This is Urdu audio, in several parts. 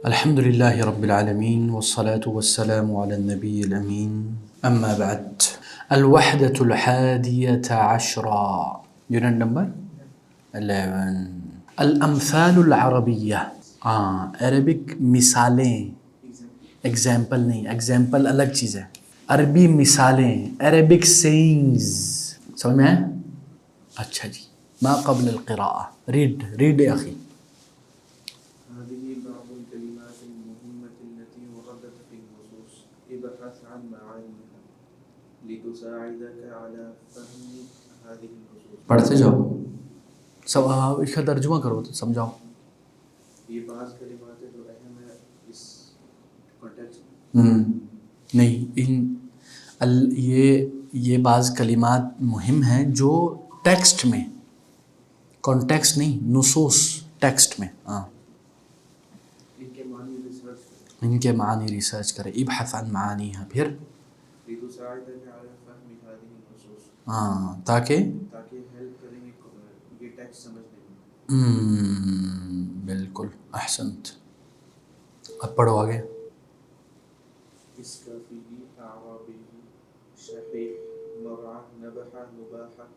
الحمد للہ رب العالمین والصلاة والسلام علی النبی الامین اما بعد الوحدۃ الحادیۃ عشرہ یونٹ نمبر 11 الامثال العربیہ عربک مثالیں، ایگزامپل نہیں، ایگزامپل الگ چیز ہے، عربی مثالیں، عربک سینگز، سمجھ میں ہے؟ اچھا جی، ما قبل القراءة ریڈ اے اخی. هذه بعض الكلمات المهمة التي وردت في النصوص ابحث عن معانيها لتساعدك على فهم هذه النصوص. پڑھتے جاؤ، سب اس کا ترجمہ کرو تو سمجھاؤ. یہ بعض کلمات ہیں جو اہم ہے اس کانٹیکسٹ نہیں، یہ بعض کلمات مہم ہیں جو ٹیکسٹ میں، کانٹیکسٹ نہیں، نصوص ٹیکسٹ میں، ان کے معنی ریسرچ کرے. ابحث عن معانیها، پھر لتساعدك على فهم هذه النصوص، تاکہ ہیلپ کریں گے یہ ٹیکسٹ سمجھنے میں. بالکل احسنت. اب پڑھو آگے. اسکافی اعرابی شحیح مرعى نبح نباح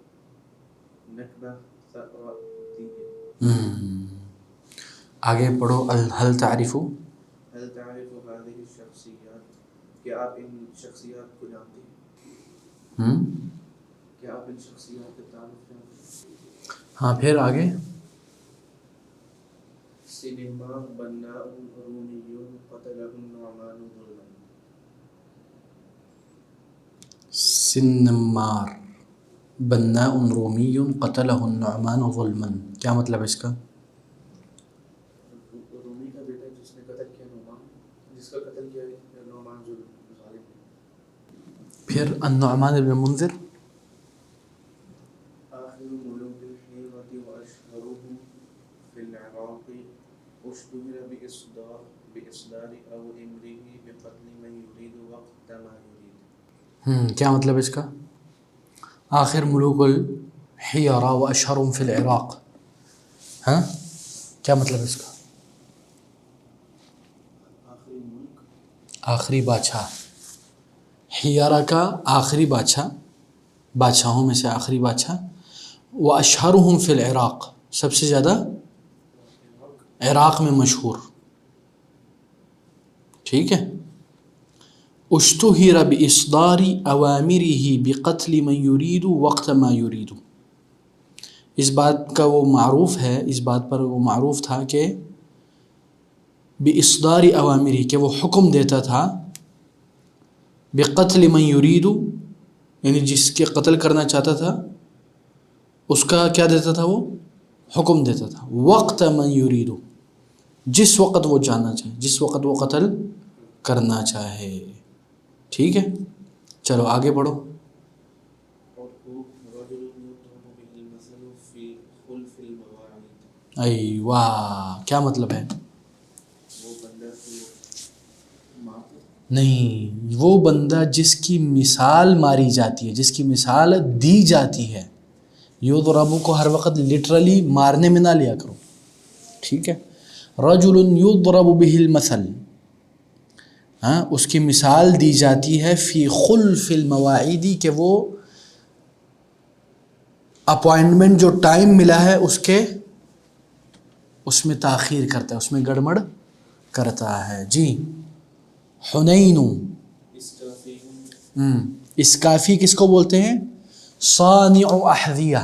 نکبہ ثأر. آگے پڑھو. هل تعرف هذه الشخصیات، کیا آپ ان شخصیات کو جانتے ہیں؟ کیا آپ ان شخصیات کا تعارف جانتے ہیں؟ ہاں پھر آگے. سنمار بناء رومی قتلہ النعمان ظلما. سنمار بناء رومی قتلہ النعمان ظلما، کیا مطلب ہے اس کا؟ رومی کا بیٹا جس نے قتل کیا نعمان، جس کا قتل کیا نعمان ظالم. پھر النعمان بن منذر آخر ملوک الحیرۃ واشہرهم فی العراق اشتہر بإصدار اوامره بقتل من یرید وقت ما یرید. کیا مطلب ہے اس کا؟ آخر ملوک الحیرہ واشہرهم فی العراق، ہاں کیا مطلب ہے اس کا؟ آخری ملک، آخری بادشاہ، حیرہ کا آخری بادشاہ، بادشاہوں میں سے آخری بادشاہ. واشہرهم فی العراق، سب سے زیادہ عراق میں مشہور. ٹھیک ہے. اشتہر باصدار اوامرہ بقتل من یرید وقت ما یرید، اس بات کا وہ معروف ہے، اس بات پر وہ معروف تھا کہ باصدار اوامرہ، کہ وہ حکم دیتا تھا، بقتل من یرید یعنی جس کے قتل کرنا چاہتا تھا اس کا کیا دیتا تھا، وہ حکم دیتا تھا. وقت من یرید، جس وقت وہ جاننا چاہے، جس وقت وہ قتل کرنا چاہے. ٹھیک ہے، چلو آگے پڑھو. ایوہ، کیا مطلب ہے؟ نہیں، وہ بندہ جس کی مثال ماری جاتی ہے، جس کی مثال دی جاتی ہے. یضرب کو ہر وقت لٹرلی مارنے میں نہ لیا کرو، ٹھیک ہے. رجل یضرب به المثل، اس کی مثال دی جاتی ہے فی خلف المواعید، کہ وہ اپوائنٹمنٹ جو ٹائم ملا ہے اس میں تاخیر کرتا ہے، اس میں گڑبڑ کرتا ہے. جی. حنین، اسکافی کس کو بولتے ہیں؟ صانع احذیہ،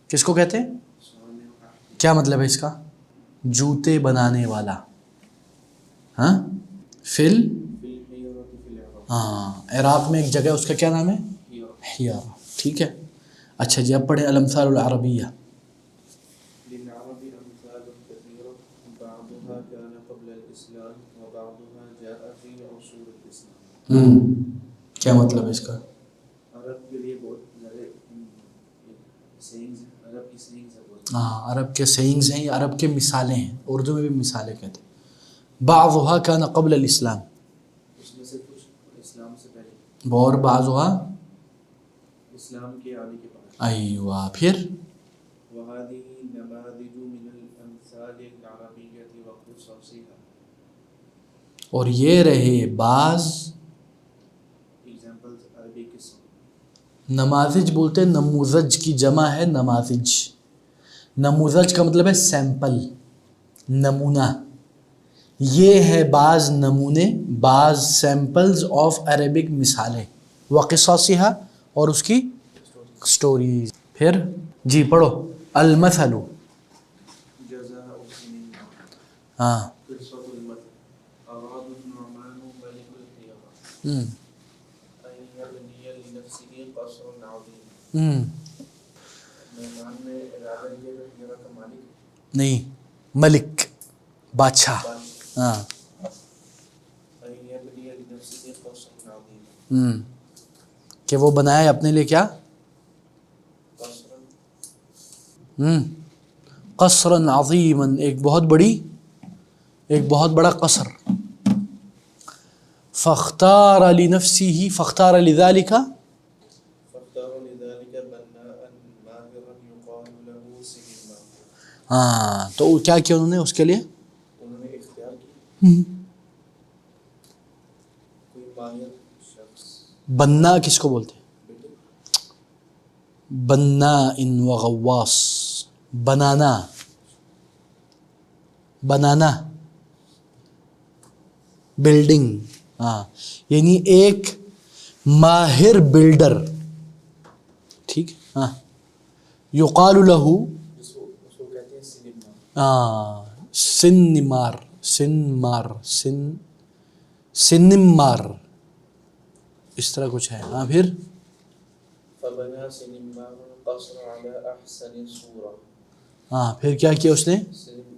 کس کو کہتے ہیں؟ کیا مطلب ہے اس کا؟ جوتے بنانے والا. عراق میں ایک جگہ اس کا کیا نام ہے؟ حیرہ. ٹھیک ہے. اچھا جی، اب پڑھیں الامثال العربیہ. للعرب امثال كثيرة بعضها كان قبل الاسلام وبعضها جاء في عصور الاسلام. کیا مطلب ہے اس کا؟ عرب کے لیے بہت سارے سینگز، عرب کی سینگز ہیں. عرب کے سینگز ہیں یا عرب کے مثالیں ہیں، اردو میں بھی مثالیں کہتے ہیں. بعضها كان قبل الاسلام، اس میں سے کچھ اسلام سے پہلے، اور بعضها اسلام کے آنے کے بعد. ایوہ، پھر وهذه نماذج من الامثال العربية وقصصها. اور یہ رہے بعض ایگزامپلز عربی قسم. نماذج بولتے ہیں، نموذج کی جمع ہے نماذج. نموذج کا مطلب ہے سیمپل، نمونہ. یہ ہے بعض نمونے، بعض سیمپلز آف عربک مثالیں، وقصصها اور اس کی سٹوریز. پھر جی پڑھو المثل. جزاء سنین. ہاں قصة المثل أراد النعمان ملك الحيرة ہم، أن يبني لنفسه قصرا عظيما. ہم، نعمان نے ارادہ کیا کہ حیرہ کا مالک نہیں، ملک، بادشاہ. ہاں أن يبني لنفسه قصرا عظيما. ہم، کہ وہ بنائے اپنے لیے کیا؟ قصرا قصرا عظیما، ایک بہت بڑا قصر. فاختار لنفسه، فاختار لذلك، فاختار لذلك بناء ماهرا يقال له سنما. ہاں تو کیا کیا انہوں نے اس کے لیے؟ انہوں نے اختیار کی کوئی ماہر شخص. بنا کس کو بولتے ہیں؟ بناء وغواص، بنانا بلڈنگ. ہاں یعنی ایک ماہر بلڈر. ٹھیک. ہاں یقال له، اس کو کہتے ہیں سنما. ہاں سنمار اس طرح کچھ ہے. ہاں پھر فبنى سنما القصر على احسن صورة. ہاں پھر کیا کیا اس نے؟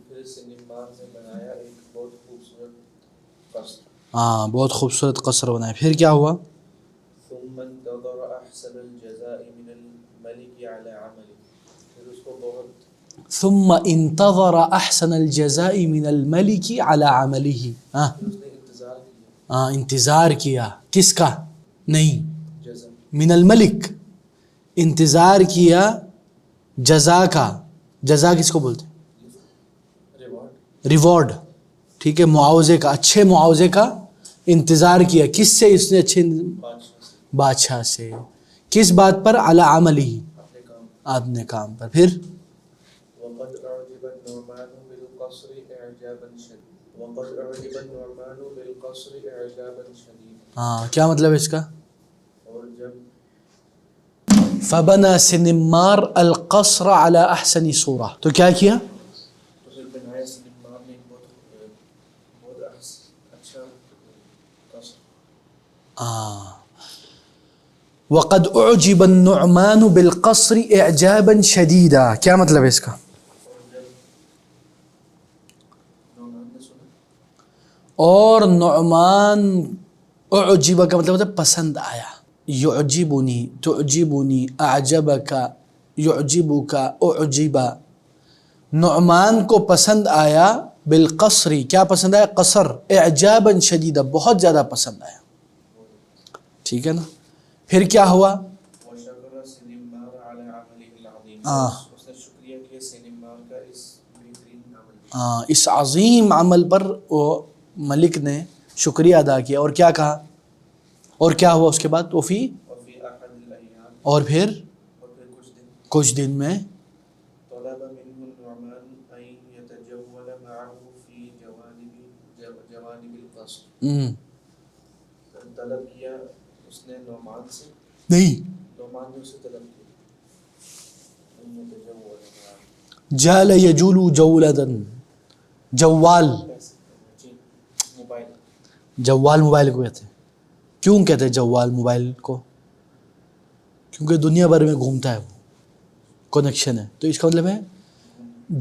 پھر سنما نے بنایا ایک بہت خوبصورت قصر. ہاں بہت خوبصورت قصر بنایا. پھر کیا ہوا؟ ثم انتظر احسن الجزاء من الملك على عمله. پھر اس کو بہت ثم انتظر احسن الجزاء من الملك على عمله. ہاں اس نے انتظار کیا ہاں انتظار کیا کس کا؟ نہیں، جزا. من الملک، انتظار کیا جزا کا. جزا کس کو بولتے ہیں؟ ریوارڈ. ریوارڈ. ٹھیک ہے، معاوضے کا، اچھے معاوضے کا انتظار کیا. کس سے اس نے؟ اچھے بادشاہ سے بادشاہ سے. کس بات پر؟ علی عملی، اپنے کام. اپنے کام پر. پھر وقد اعجب النعمان بالقصر اعجابا شديدا. وقد اعجب النعمان بالقصر اعجابا شديدا. ہاں کیا مطلب ہے اس کا؟ اور جب فبنى سنمار القصر على احسن صورة، تو کیا کیا؟ تو پھر بنایا سنمار نے بہت اچھا قصر. وقد اعجب النعمان بالقصر اعجابا شديدا، کیا مطلب ہے اس کا؟ اور جب نعمان نے سنا. اور نعمان، اعجب کا مطلب ہوتا ہے پسند آیا. یعجبنی، تعجبنی، اعجبک، یعجبک، اعجب. نعمان کو پسند آیا بالقصر، کیا پسند آیا؟ قصر. اعجابا شدیدا، بہت زیادہ پسند آیا. ٹھیک ہے نا. پھر کیا ہوا؟ وشکر سنمار على عمله العظیم. ہاں اس نے شکریہ کیا سنمار کا اس بہترین عمل. ہاں اس عظیم عمل پر وہ ملک نے شکریہ ادا کیا. اور کیا کہا؟ اور کیا ہوا اس کے بعد؟ وفی، وفی احد الايام. اور پھر کچھ دن میں طلب منه النعمان ان يتجول معه في جوانب القصر. طلب کیا اس نے نعمان سے، نہیں، نعمان نے اسے طلب کیا ان يتجول معه. جال یجول جولدا، جوال. جی موبائل. جوال موبائل کو کہتے ہیں. کیوں کہتے ہیں جوال موبائل کو؟ کیونکہ دنیا بھر میں گھومتا ہے، وہ کنیکشن ہے. تو اس کا مطلب ہے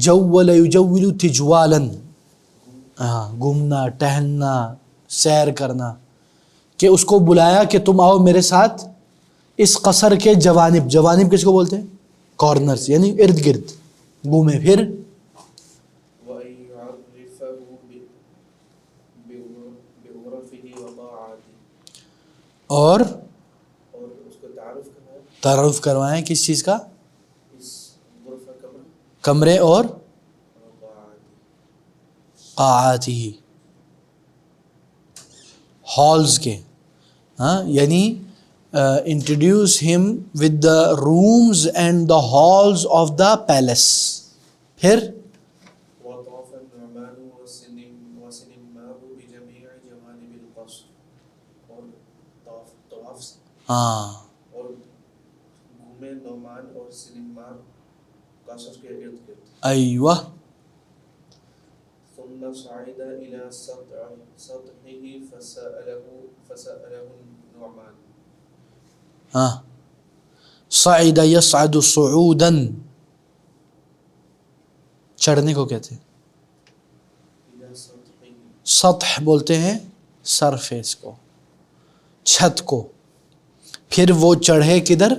جول یجول تجوالا، ہاں گھومنا، ٹہلنا، سیر کرنا. کہ اس کو بلایا کہ تم آؤ میرے ساتھ اس قصر کے جوانب. جوانب کس کو بولتے ہیں؟ کارنرز، یعنی ارد گرد گھومے. پھر وَأَن يُعَرِّفَهُ بِغُرَفِهِ وَطَاعَاتِهِ. اور اس کو تعارف کروائیں کس چیز کا؟ اس غرفہ کمرے اور وطاعاتِهِ. قاعاتی. ہالز کے. ہاں یعنی انٹروڈیوس ہم with the rooms and the halls of the palace. پھر وطاف النعمان وسنماه بجميع جوانب القصر. اور طواف ہاں اور گھومے نعمان اور سنمار قصر کے ارد گرد. ایوہ. ثم صعد إلى سطحه فسأله النعمان. ہاں صعد یصعد صعودا، چڑھنے کو کہتے ہیں. إلى سطحه، سطح بولتے ہیں سرفیس کو، چھت کو. پھر وہ چڑھے کدھر؟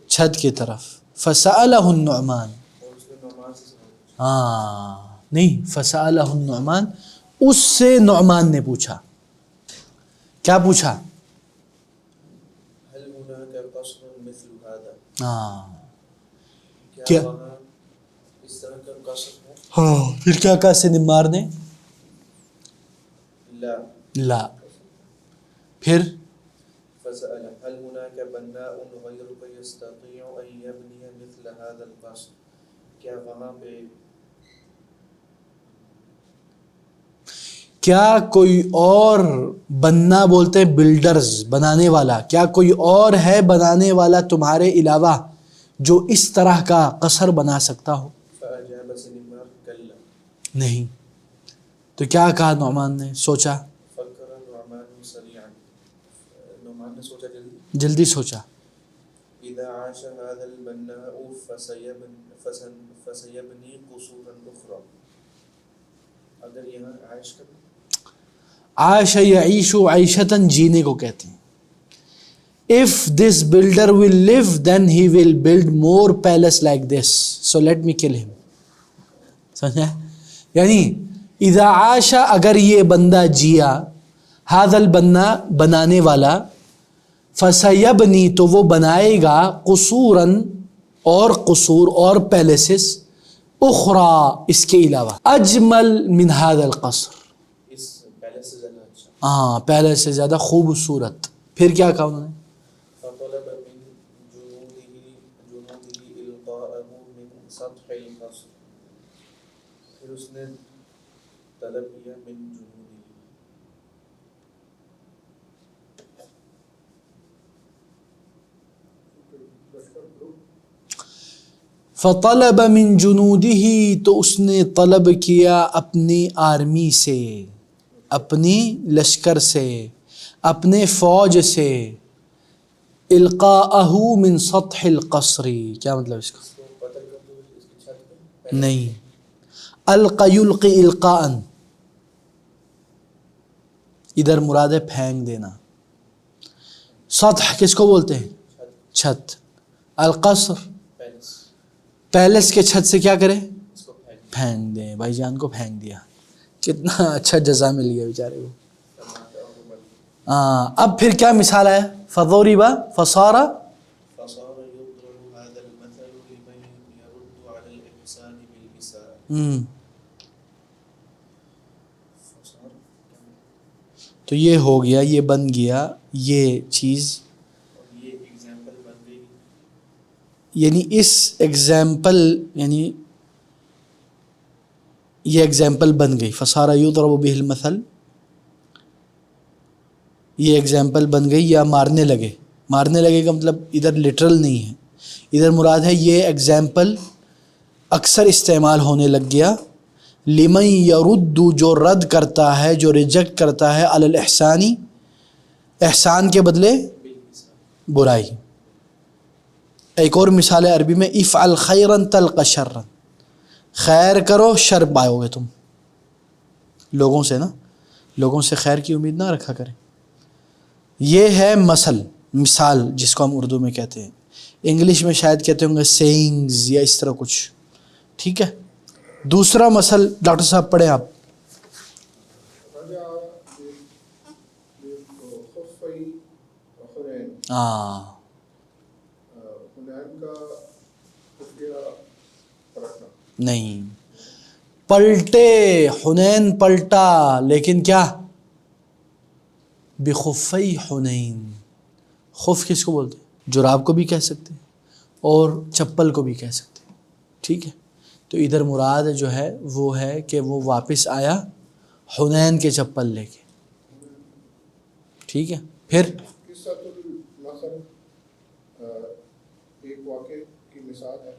چھت کی طرف. فسألہ النعمان، اور اس نے نعمان سے سوال. ہاں نہیں، فسألہ النعمان، اس سے نعمان نے پوچھا. کیا پوچھا؟ هل هناك قصر مثل هذا؟ ہاں کیا وہاں اس طرح کا قصر ہے؟ ہاں. پھر کیا کہا سنمار نے؟ لا. لا. پھر فسأل هل هناك بناء غيرك يستطيع أن يبني مثل هذا القصر؟ کیا وہاں پہ کیا کوئی اور بننا بولتے ہیں بلڈرز، بنانے والا، کیا کوئی اور ہے بنانے والا تمہارے علاوہ جو اس طرح کا قصر بنا سکتا ہو؟ فأجاب سنمار كلا. نہیں. تو کیا کہا نعمان نے؟ سوچا، فكر النعمان سريعا. نعمان نے سوچا جلدی سوچا. إذا عاش هذا البناء فسيبني قصورا أخرى. اگر یہاں عائش کا عاش یعیش عیشتاً، جینے کو کہتے ہیں. If this builder will live, then he will build more palace like this. So let me kill him. سمجھا؟ یعنی اذا عاش، اگر یہ بندہ جیا، هذا البنا، بنانے والا، فسیبنی، تو وہ بنائے گا، قصوراً، اور قصور اور پیلسز، اخرى، اس کے علاوہ، اجمل من هذا القصر، اس پیلس سے زیادہ اچھا. ہاں پیلس سے زیادہ خوبصورت. پھر کیا کہا انہوں نے؟ فطلب من جنوده إلقاءه من سطح القصر. پھر اس نے طلب کیا من جنوده، فطلب من جنوده، تو اس نے طلب کیا اپنی آرمی سے، اپنی لشکر سے، اپنے فوج سے، القاءہ من سطح القصر. کیا مطلب اس کا؟ اس کو قتل کر دو اس کی چھت پہ. نہیں، القی یلقی القاء، ادھر مراد ہے پھینک دینا. سطح کس کو بولتے ہیں؟ چھت. القصر، پیلس. پیلس کے چھت سے کیا کرے؟ اس کو پھینک دیں. بھائی جان کو پھینک دیا. کتنا اچھا جزا مل گیا بیچارے کو. اب پھر کیا مثال ہے؟ فضرب فصار فصار يضرب هذا المثل لمن يرد على الإحسان بالإساءة. تو یہ ہو گیا، یہ بن گیا یہ چیز. اور یہ ایگزامپل بن گئی. یعنی اس ایگزامپل، یعنی یہ ایگزامپل بن گئی. فصار یضرب به المثل، یہ ایگزامپل بن گئی. یا مارنے لگے. مارنے لگے کا مطلب ادھر لٹرل نہیں ہے، ادھر مراد ہے یہ ایگزامپل اکثر استعمال ہونے لگ گیا. لمن یرد، جو رد کرتا ہے، جو ریجیکٹ کرتا ہے، علی الاحسانی، احسان کے بدلے برائی. ایک اور مثال ہے عربی میں، افعل خیرا تلق شرا، خیر کرو شر پاؤ گے تم. لوگوں سے نا، لوگوں سے خیر کی امید نہ رکھا کریں. یہ ہے مثال جس کو ہم اردو میں کہتے ہیں. انگلش میں شاید کہتے ہوں گے سیئنگز یا اس طرح کچھ. ٹھیک ہے. دوسرا مثل ڈاکٹر صاحب پڑھیں آپ. نہیں، پلٹے، حنین پلٹا، لیکن کیا؟ بخفی حنین. خف کس کو بولتے ہیں؟ جراب کو بھی کہہ سکتے ہیں اور چپل کو بھی کہہ سکتے ہیں. ٹھیک ہے، تو ادھر مراد جو ہے وہ ہے کہ وہ واپس آیا حنین کے چپل لے کے. ٹھیک ہے، پھر قصۃ النخل ایک واقعے کی مثال ہے.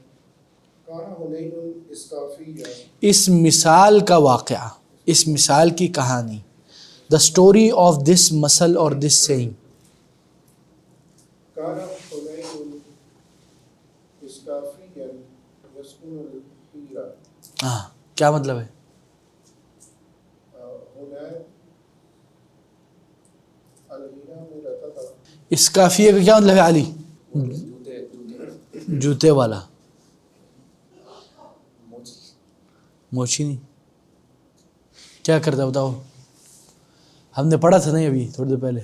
کان حنین اسقافی، اس مثال کا واقعہ، اس مثال کی کہانی، the story of this مسل اور this saying. کان حنین اسقافی یسکن الحیرہ. ہاں، کیا مطلب ہے؟ حنین الحیرہ میں رہتا تھا. اس کافیے کا کیا مطلب ہے علی؟ جوتے والا. موچی نہیں، کیا کرتا بتاؤ؟ ہم نے پڑھا تھا نہیں ابھی تھوڑی دیر پہلے.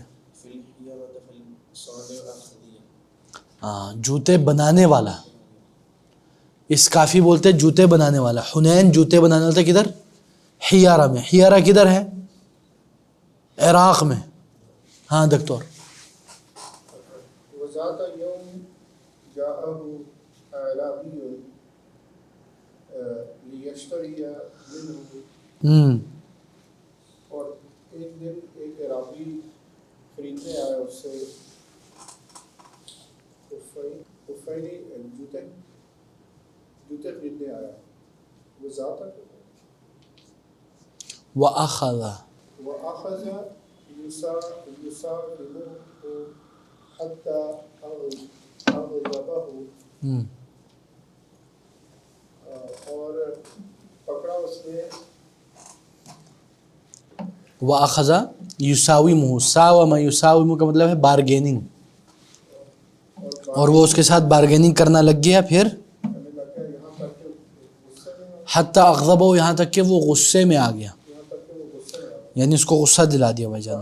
ہاں، جوتے بنانے والا. اس کافی بولتے ہیں جوتے بنانے والا. حنین جوتے بنانے والا تھا کدھر؟ حیارہ میں. حیارہ کدھر ہے؟ عراق میں. ہاں دکتور. وذات یوم جاءہ اعرابی لیشتری منہ. اور ایک دن ایک اعرابی خریدنے آیا اس سے خفینی جوتے خریدنے آیا. وذات وأخذ يساومه حتى أغضبه. اور پکڑا اس نے. وَأَخَذَ يُسَاوِمُهُ. ساوم یساوم کا مطلب ہے بارگیننگ، اور وہ اس کے ساتھ بارگیننگ کرنا لگ گیا. پھر حتی اغضبہ، یہاں تک کہ وہ غصے میں آ گیا، یعنی اس کو غصہ دلا دیا بھائی جان.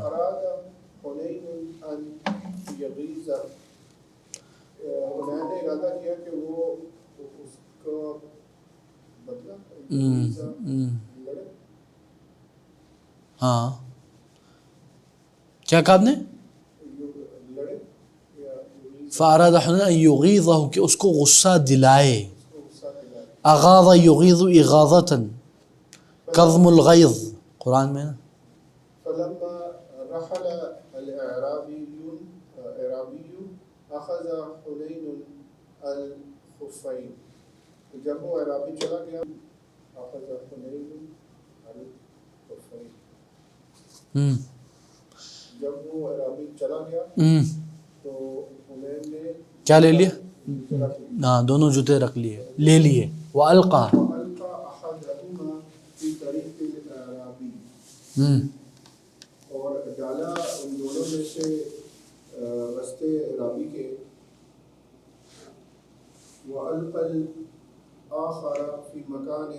حنین نے ارادہ کیا کہ وہ اس کو بدلا لڑے. ہاں، کیا کہا آپ نے؟ لڑے. فَأَرَادَ حُنَيْنٌ أَن يُغِيظَهُ، کہ اس کو غصہ دلائے. اغاظ یغیظ اغاظۃ، کظم الغیظ قرآن میں نا. فلما رحل الاعرابی اخذ حنین الخفین. جب وہ اعرابی چلا گیا اخذ حنین الخفین. جب وہ اعرابی چلا گیا تو حنین نے کیا لے لیا؟ ہاں، دونوں جوتے رکھ لیے، لے لیے. وَأَلْقَى أَحَدَهُمَا فِي طَرِيقِ الْأَعْرَابِيِّ. اور ڈالا ان دونوں میں سے رستے اعرابی کے. وَأَلْقَى الْآخَرَ فِي مَكَانٍ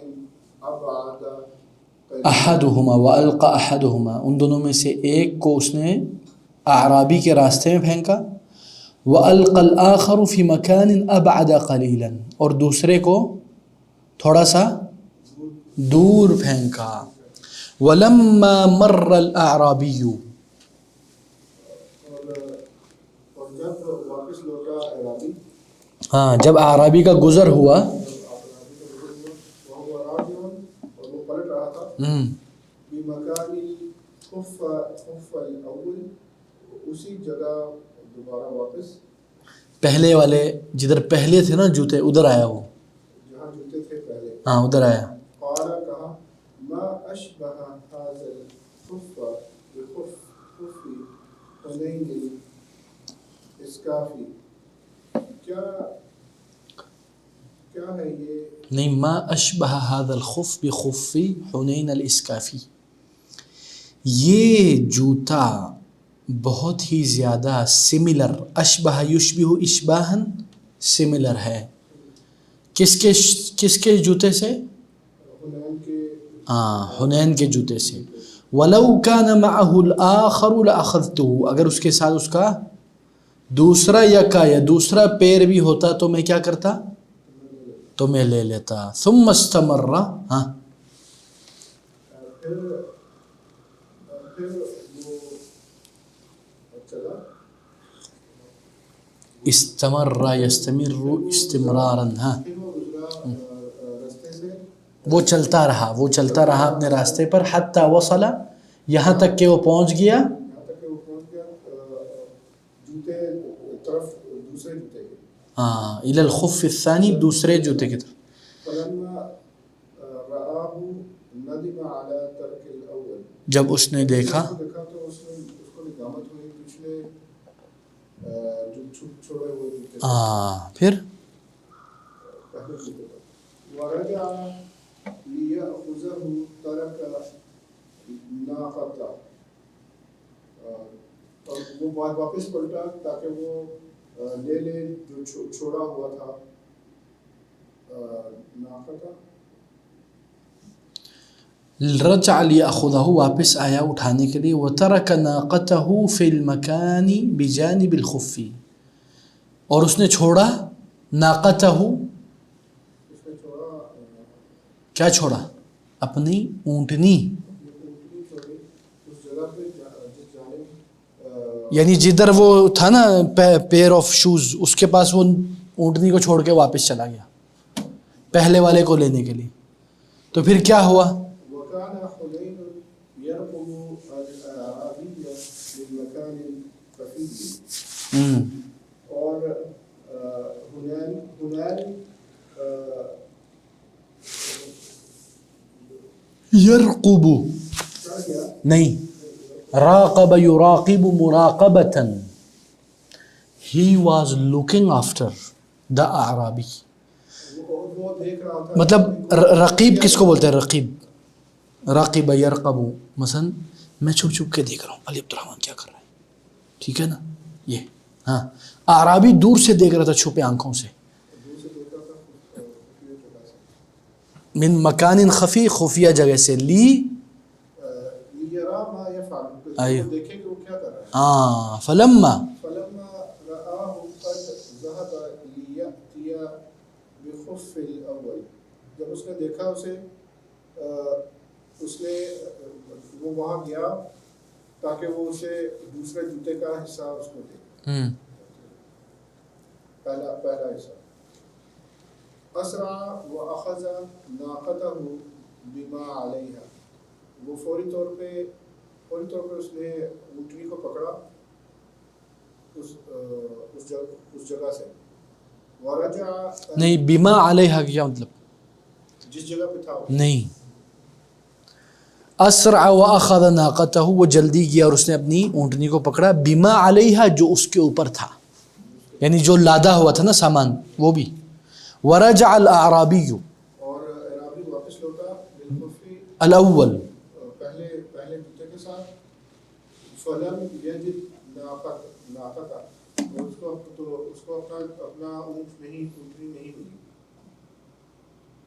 أَبْعَدَ قَلِيلًا. احدہما وَأَلْقَى احدہما، ان دونوں میں سے ایک کو اس نے اعرابی کے راستے میں پھینکا. وَأَلْقَى الْآخَرُ فِي مَكَانٍ أَبْعَدَ قَلِيلًا، اور دوسرے کو تھوڑا سا دور پھینکا. وَلَمَّا مَرَّ الْأَعْرَابِيُّ، اور جب واپس لوٹا اعرابی. ہاں، جب اعرابی کا گزر ہوا. وہ راجع، اور وہ پلٹ رہا تھا. بمکان الخف الاول، اسی جگہ دوبارہ واپس. پہلے والے جدھر پہلے تھے نا جوتے، ادھر آیا وہ. جہاں جوتے تھے پہلے. ہاں، ادھر آیا. قال، کہا، ما اشبہ هذا الخف بخف حنین الاسقافی. کیا ہے یہ؟ نہیں، ما اشبہ هذا الخف بخف حنین الاسقافی، یہ جوتا بہت ہی زیادہ سملر، اشبہ یشبہ اشباہن، سملر ہے. کس کے جوتے سے؟ حنین کے. ہاں، حنین کے جوتے سے. وَلَوْ كَانَ مَعَهُ الْآخَرُ لَأَخَذْتُهُ، اگر اس کے ساتھ اس کا دوسرا یکا یا دوسرا پیر بھی ہوتا تو میں کیا کرتا؟ تو میں لے لیتا. ثم استمر. ہاں، پھر وہ چلا استمر یستمر استمرارا، ہاں پھر وہ گزرا راستے سے، وہ چلتا رہا اپنے راستے پر، حتی وصل، یہاں تک کہ وہ پہنچ گیا، یہاں تک کہ وہ پہنچ گیا جوتے طرف، دوسرے جوتے کے، ہاں الی الخف الثانی، دوسرے جوتے کی طرف. فلما رآہ ندم علی ترک الاول، جب اس نے دیکھا دیکھا تو اس کو ندامت ہوئی پچھلے جو چھوڑے ہوئے جوتے تھے، پھر پہلے جوتے تھے. ورجع لیأخذہ ترک ناقۃ، اور وہ واپس پلٹا تاکہ وہ لے لے جو چھوڑا ہوا تھا ناقۃ. رجع لیأخذہ، واپس آیا اٹھانے کے لیے، وترک ناقتہ فی المکان بجانب الخف، اور اس نے چھوڑا ناقتہ، اس نے چھوڑا کیا چھوڑا؟ اپنی اونٹنی، اونٹنی چھوڑی اس جگہ پہ جس جانب، یعنی جدھر وہ تھا نا پیئر آف شوز، اس کے پاس وہ اونٹنی کو چھوڑ کے واپس چلا گیا پہلے والے کو لینے کے لیے. تو پھر کیا ہوا؟ وكان حنين يرقب الأعرابي للمكان خفي، اور حنین یرقب نہیں، Raqib یراقب مراقبتا، he was looking after the اعرابی. وہ دیکھ رہا تھا، مطلب رقیب کس کو بولتے ہیں؟ رقیب، راقب یرقب، مثلا میں چھپ چھپ کے دیکھ رہا ہوں علی عبد الرحمن کیا کر رہا ہے، ٹھیک ہے نا یہ. ہاں اعرابی دور سے دیکھ رہا تھا چھپے آنکھوں سے، دور سے دیکھ رہا تھا خفیہ جگہ سے، من مکان خفی، خفیہ جگہ سے، لی لیرا ما یفعل، ایوہ دیکھے کہ وہ کیا کر رہا ہے. ہاں فلما فلما رآہ قد ذهب لیأتی بخف الاول، جب اس نے دیکھا اسے، اس نے وہ وہاں گیا تاکہ وہ اسے دوسرے جوتے کا حصہ اس کو دے، پہلا حصہ. اسرع واخذ ناقته بما علیہا، وہ فوری طور پہ اس نے اونٹنی کو پکڑا اس جگہ سے. ورجع، نہیں، بما علیہا کیا مطلب؟ جس جگہ پہ تھا وہ، نہیں، اسرع واخذ ناقتہ، وہ جلدی کیا اور اس نے اپنی اونٹنی کو پکڑا، بما علیہا، جو اس کے اوپر تھا، یعنی جو لادا ہوا تھا نا سامان وہ بھی. ورجع الاعرابی، اور اعرابی واپس لوٹا بالخفی الاول، پہلے جوتے کے ساتھ. فلم یجد ناقۃ، اس کو اپنا اونٹنی نہیں ملی.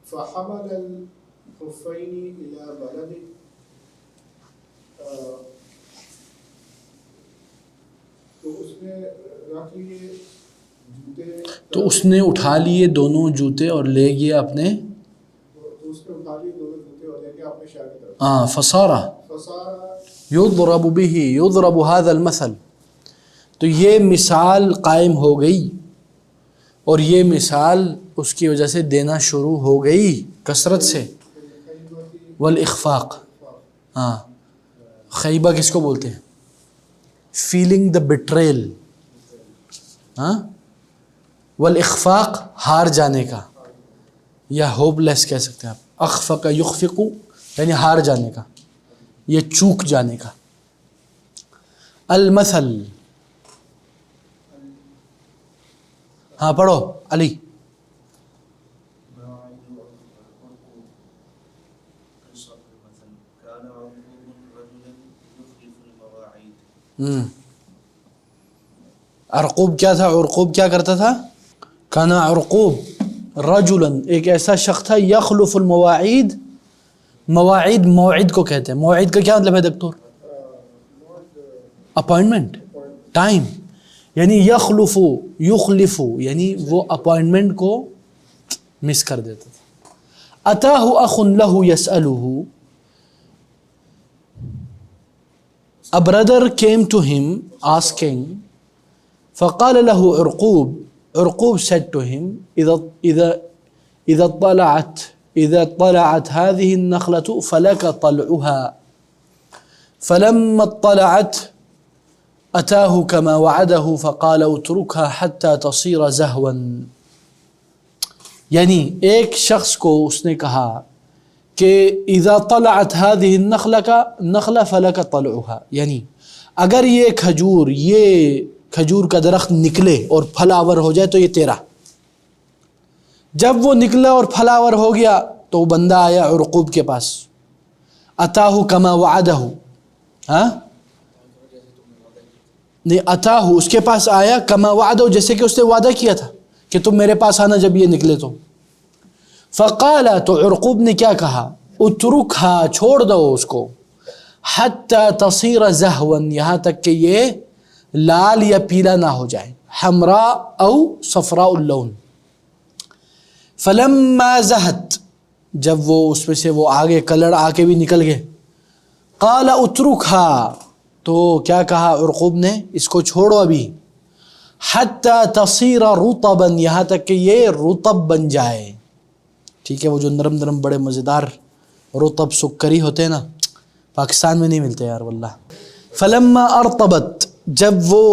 فحمل الخفین الی بلد، تو اس نے رکھ لیے جوتے، تو اس نے اٹھا لیے دونوں جوتے اور لے گیا اپنے، تو اس نے اٹھا لیے دونوں جوتے اور لے کے اپنے شہر کی طرف. فصارا فصار یضرب به، یضرب هذا المثل، تو یہ مثال قائم ہو گئی، اور یہ مثال اس کی وجہ سے دینا شروع ہو گئی کثرت سے. والاخفاق، ہاں خیبہ کس کو بولتے ہیں؟ فیلنگ دا بٹریل، ہاں. والاخفاق، ہار جانے کا، یا ہوپ لیس کہہ سکتے ہیں آپ. اخفق یخفق یعنی ہار جانے کا، یہ چوک جانے کا. المثل، ہاں پڑھو علی. عرقوب کیا تھا؟ عرقوب کیا کرتا تھا؟ کانا عرقوب رجلا، ایک ایسا شخص تھا، یخلف المواعید، مواعید موعد کو کہتے ہیں. موعد کا کیا مطلب ہے دکتور؟ اپوائنٹمنٹ، ٹائم، یعنی یخلف یعنی وہ اپوائنٹمنٹ کو مس کر دیتا تھا. اتاہ اخ لہ یسألہ، A brother came to him asking, فقال له عرقوب. Urqub said to him, إذا طلعت هذه النخلة فلك طلعها. فلما اطلعت أتاه كما وعده فقال اتركها حتى تصير زهوا. یعنی ایک شخص کو اس نے کہا کہ اذا طلعت هذه النخلة فلك طلعها، یعنی اگر یہ کھجور کا درخت نکلے اور پھلاور ہو جائے تو یہ تیرا. جب وہ نکلا اور پھلاور ہو گیا تو وہ بندہ آیا عرقوب کے پاس، اتاہ کما وعدہ، نہیں اتاہ اس کے پاس آیا کما وعدہ جیسے کہ اس نے وعدہ کیا تھا کہ تم میرے پاس آنا جب یہ نکلے تو. فقال تو عرقوب نے کیا کہا، اترکھا چھوڑ دو اس کو، حتی تصیر زہوا یہاں تک کہ یہ لال یا پیلا نہ ہو جائے، حمراء او صفراء اللون. فلما زہت جب وہ اس میں سے وہ آگے کلر آ کے بھی نکل گئے، قال اترکھا تو کیا کہا عرقوب نے، اس کو چھوڑو ابھی، حتی تصیر رطبا یہاں تک کہ یہ رطب بن جائے. ٹھیک ہے، وہ جو نرم نرم بڑے مزیدار رطب سکری ہوتے ہیں نا، پاکستان میں نہیں ملتے یار واللہ. فلما ارطبت جب وہ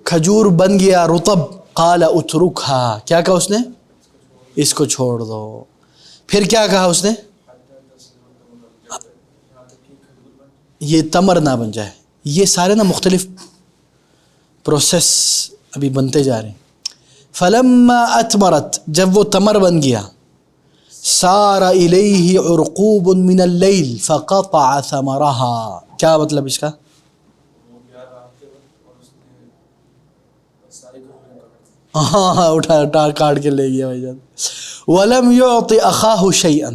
کھجور بن گیا رطب، قال اترکھا کیا کہا اس نے، اس کو چھوڑ دو. پھر کیا کہا اس نے، یہ تمر نہ بن جائے. یہ سارے نا مختلف پروسیس ابھی بنتے جا رہے ہیں. فلما اتمرت جب وہ تمر بن گیا، سار الیہ عرقوب من اللیل فقطع ثمرها. کیا مطلب اس کا، ہاں اٹھا کاٹ کے لے گیا بھائی جان. ولم يعط اخاہ شیئا،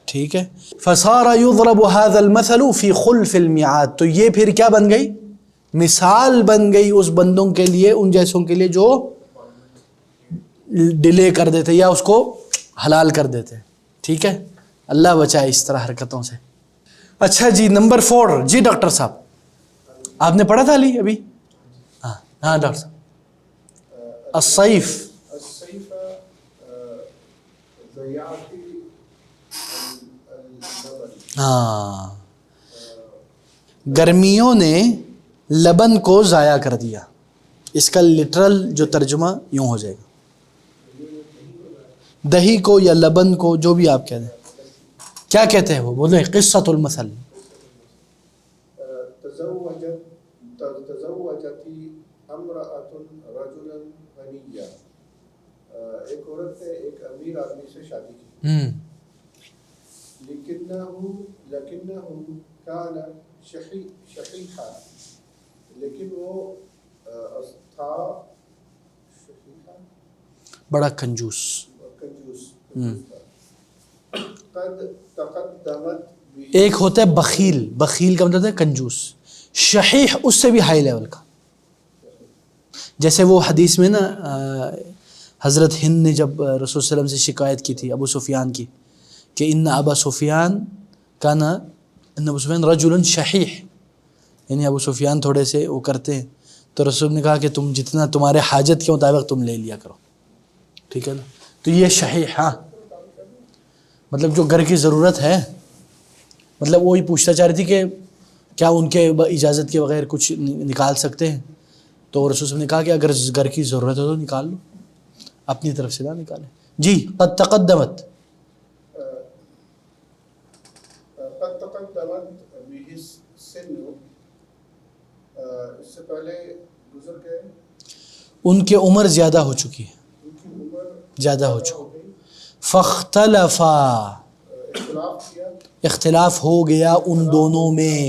ٹھیک ہے. فصار يضرب هذا المثل في خلف الميعاد، تو یہ پھر کیا بن گئی، مثال بن گئی اس بندوں کے لیے، ان جیسوں کے لیے جو ڈیلے کر دیتے یا اس کو حلال کر دیتے. ٹھیک ہے، اللہ بچائے اس طرح حرکتوں سے. اچھا جی نمبر 4. جی ڈاکٹر صاحب آپ نے پڑھا تھا علی ابھی، ہاں ڈاکٹر صاحب. الصیف ہاں، گرمیوں نے لبن کو ضائع کر دیا. اس کا لٹرل جو ترجمہ یوں ہو جائے گا، دہی کو یا لبن کو جو بھی آپ کہہ دیں. کیا کہتے ہیں وہ، بولے قصۃ المثل. تزوجت امرأة رجلا غنیا، ایک عورت نے ایک امیر آدمی سے شادی کی. لکنہ کان شحیحا، لیکن وہ تھا بڑا کنجوس. قد تقدمت، ایک ہوتا ہے بخیل، بخیل کا مطلب ہے کنجوس. شحیح اس سے بھی ہائی لیول کا. جیسے وہ حدیث میں نا حضرت ہند نے جب رسول صلی اللہ علیہ وسلم سے شکایت کی تھی ابو سفیان کی کہ ان ابا سفیان رجل شحیح، یعنی ابو سفیان تھوڑے سے وہ کرتے ہیں، تو رسول نے کہا کہ تم جتنا تمہارے حاجت کے مطابق تم لے لیا کرو. ٹھیک ہے نا، تو یہ شحیح، ہاں مطلب جو گھر کی ضرورت ہے. مطلب وہی پوچھنا چاہ رہی تھی کہ کیا ان کے اجازت کے بغیر کچھ نکال سکتے ہیں، تو رسول نے کہا کہ اگر گھر کی ضرورت ہے تو نکال لو، اپنی طرف سے نہ نکالیں. جی قد تقدمت به السن، اس سے پہلے گزر گئے، ان کی عمر زیادہ ہو چکی ہے، ان کی عمر زیادہ ہو چکی. فاختلفا اختلاف ہو گیا ان دونوں میں.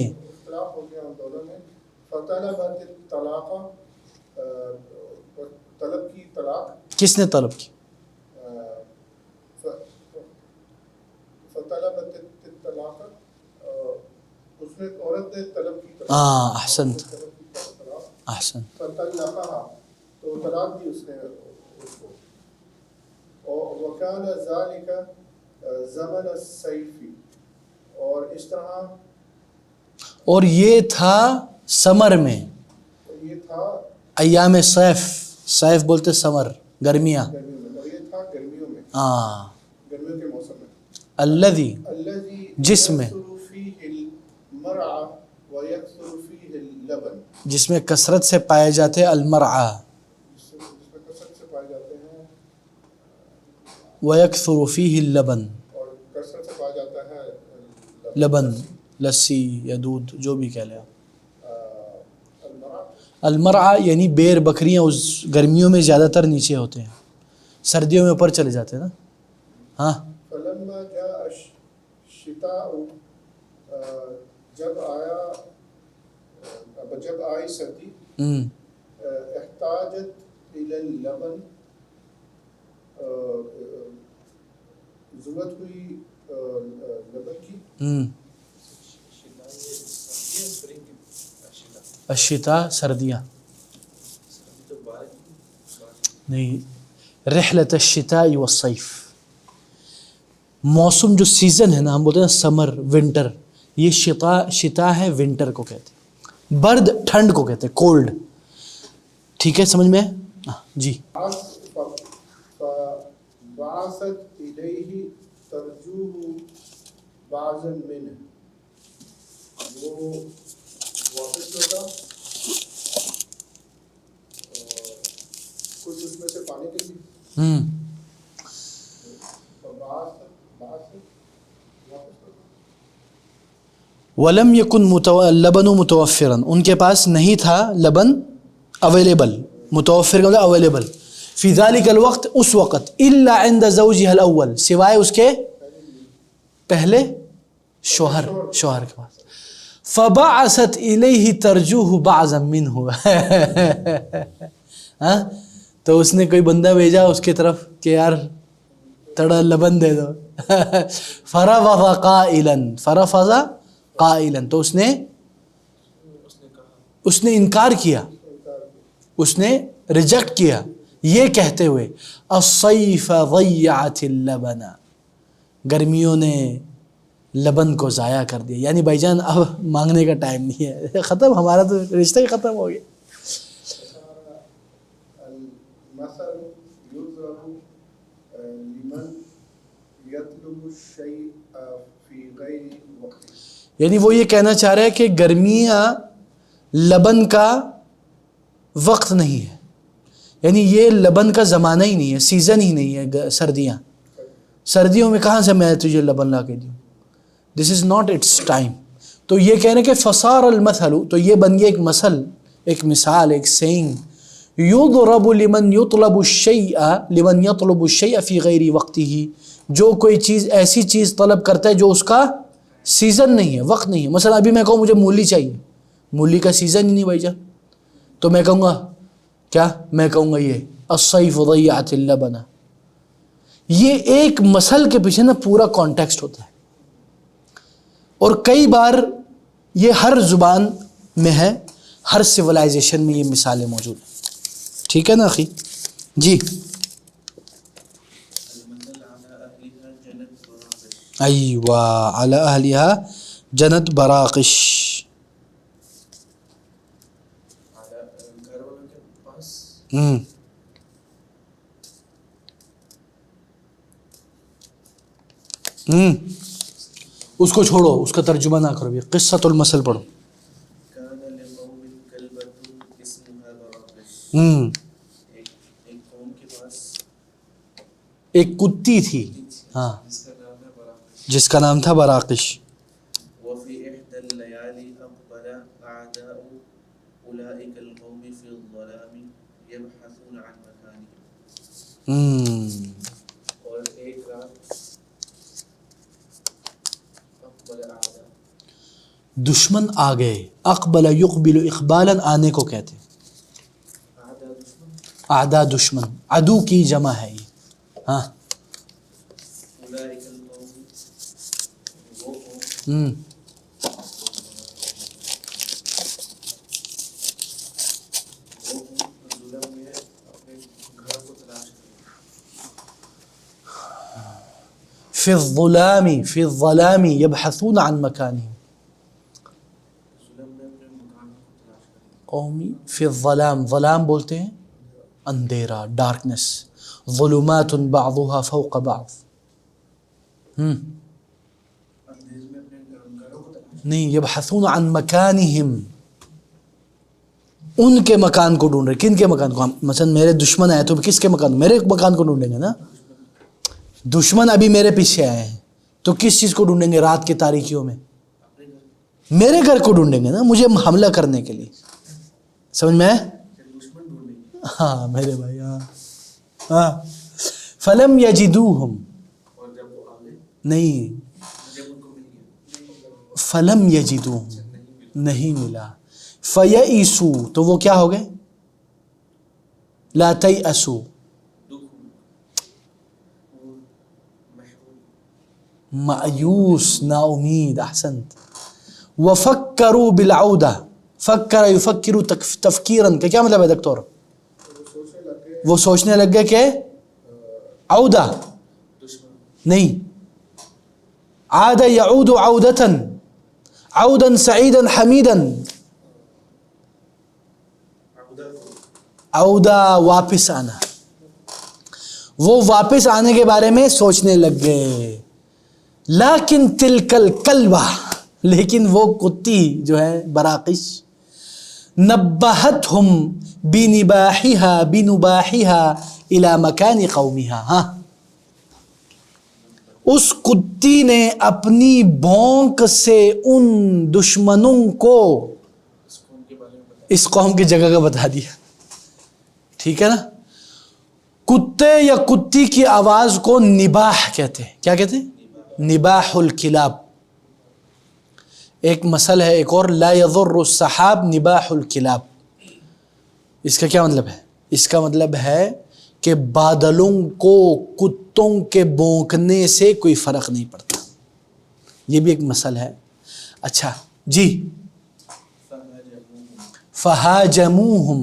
فطلبت الطلاق، طلب کی طلاق. کس نے طلب کی، فطلبت الطلاق، اس نے عورت نے طلب کی طلاق. احسنت احسن. فطلقها، تو طلاق دی اس نے اس کو. وكان ذلك زمن السیفی، اور اس طرح اور یہ تھا سمر میں، یہ تھا ایام صیف، صیف بولتے سمر، گرمیاں، گرمیوں میں، اور یہ تھا گرمیوں میں، ہاں، گرمیوں کے موسم میں، الذی الذی جس میں، یکثر فیہ المرعى ویکثر فیہ اللبن، جس میں کثرت سے پائے جاتے المرعى جس میں کثرت سے پائے جاتے ہیں ویکثر فیہ اللبن، اور کثرت سے پایا جاتا ہے لبن، لسی یا دودھ جو بھی کہہ لیں آپ۔ المرعى، المرعى یعنی بیر، بکریاں اس گرمیوں میں زیادہ تر نیچے ہوتے ہیں، سردیوں میں اوپر چلے جاتے ہیں نا، ہاں۔ فلما جاء الشتاء، جب آئی سردی، احتاجت الی اللبن، ضرورت ہوئی لبن کی، الشتاء سردیاں نہیں، رحلت الشتاء والصیف، موسم جو سیزن ہے نا، ہم بولتے ہیں سمر، ونٹر، یہ شتاء ہے، ونٹر کو کہتے ہیں، برد ٹھنڈ کو کہتے ہیں، کولڈ، ٹھیک ہے سمجھ میں؟ جی۔ فبعثت الیہ ترجوہ بعضا منہ، وہ واپس لوٹا کچھ اس میں سے پانے کے لیے، واپس لوٹا، ولم یکن اللبن متوفرا، ان کے پاس نہیں تھا لبن اویلیبل، متوفر کا مطلب اویلیبل، فی ذلک الوقت، اس وقت، الا عند زوجها الاول، سوائے اس کے پہلے شوہر کے پاس، فبعثت الیہ ترجوہ بعضا منہ، تو اس نے کوئی بندہ بھیجا اس کی طرف کہ یار تھوڑا لبن دے دو، فرفض قائلا، تو اس نے انکار کیا، اس نے ریجیکٹ کیا، یہ کہتے ہوئے الصیف ضیعت اللبن، گرمیوں نے لبن کو ضائع کر دیا، یعنی بھائی جان اب مانگنے کا ٹائم نہیں ہے، ختم، ہمارا تو رشتہ ہی ختم ہو گیا۔ المثل یضرب لمن یطلب الشیء فی غیر وقت، یعنی وہ یہ کہنا چاہ رہے ہیں کہ گرمیاں لبن کا وقت نہیں ہے، یعنی یہ لبن کا زمانہ ہی نہیں ہے، سیزن ہی نہیں ہے، سردیوں میں کہاں سے میں تجھے لبن لا کے دوں، دس از ناٹ اٹس ٹائم۔ تو یہ کہہ رہے ہیں کہ فصار المثل، تو یہ بن گیا ایک مثل، ایک مثال، ایک سینگ، یضرب لمن یطلب الشیء فی غیر وقتہ، جو کوئی چیز ایسی چیز طلب کرتا ہے جو اس کا سیزن نہیں ہے، وقت نہیں ہے، مثلا ابھی میں کہوں مجھے مولی چاہیے، مولی کا سیزن ہی نہیں بھائی جان، تو میں کہوں گا کیا، میں کہوں گا یہ الصیف ضیعت اللبن، یہ ایک مثل کے پیچھے نا پورا کانٹیکسٹ ہوتا ہے، اور کئی بار یہ ہر زبان میں ہے، ہر سویلائزیشن میں یہ مثالیں موجود ہیں، ٹھیک ہے نا اخی؟ جی، ایوہ علی اہلہا جنت براقش، گھر والوں کے پاس اس کو چھوڑو، اس کا ترجمہ نہ کرو، یہ قصۃ المثل پڑھو۔ کان لقوم کلبۃ اسمها براقش، ایک قوم کے پاس ایک کتی تھی، ہاں، جس کا نام ہے براقش، جس کا نام تھا براقش، وفي إحدى الليالي أقبل أعداء أولئك القوم في الظلام يبحثون عن مكانهم، اور ایک رات أقبل أعداء، دشمن آ گئے، اقبل یقبل اقبالا، آنے کو کہتے ہیں، أعداء دشمن، اعداء دشمن، عدو کی جمع ہے یہ، ہاں، أولئك القوم، وہ قوم، ظلم میں اپنے گھر کو تلاش کریں، فی الظلام یبحثون عن مکانہم، قومی فی الظلام، ظلام بولتے ہیں اندھیرا، ڈارکنس، ظلمات بعضها فوق بعض، نہیں، یبحثون عن مکانہم، ان کے مکان کو ڈھونڈ رہے. کن کے مکان کو؟ مثلا میرے دشمن آئے تو کس کے مکان؟ میرے مکان کو ڈھونڈیں گے نا. دشمن ابھی میرے پیچھے آئے ہیں تو کس چیز کو ڈھونڈیں گے رات کی تاریکیوں میں؟ میرے گھر کو ڈھونڈیں گے نا، مجھے حملہ کرنے کے لیے. سمجھ میں؟ ہاں میرے بھائی، ہاں. فلم یجدوہم، نہیں، فلم یجدوہم، نہیں ملا. فیئسوا، تو وہ کیا ہو گئے؟ لا تیأسوا، مایوس، نا امید. احسنت. وفکروا بالعودہ، فکر یفکر تفکیرا، کا کیا مطلب ہے دکتور؟ وہ سوچنے لگ گئے کہ عودہ نہیں، عاد یعود عودتا، عودا سعیدا حمیدا، عودہ واپس آنا. وہ واپس آنے کے بارے میں سوچنے لگ گئے. لیکن تلک الکلبہ، لیکن وہ کتی جو ہے براقش، نبہتہم بنباحہا الی مکان قومہا. ہاں، اس کتی نے اپنی بھونک سے ان دشمنوں کو اس قوم کی جگہ کا بتا دیا. ٹھیک ہے نا؟ کتے یا کتی کی آواز کو نباح کہتے ہیں. کیا کہتے ہیں؟ نباح الکلاب. ایک مثل ہے ایک اور، لا یضر السحاب نباح الکلاب. اس کا کیا مطلب ہے؟ اس کا مطلب ہے کہ بادلوں کو کتوں کے بونکنے سے کوئی فرق نہیں پڑتا. یہ بھی ایک مثل ہے. اچھا جی. فہاجموہم،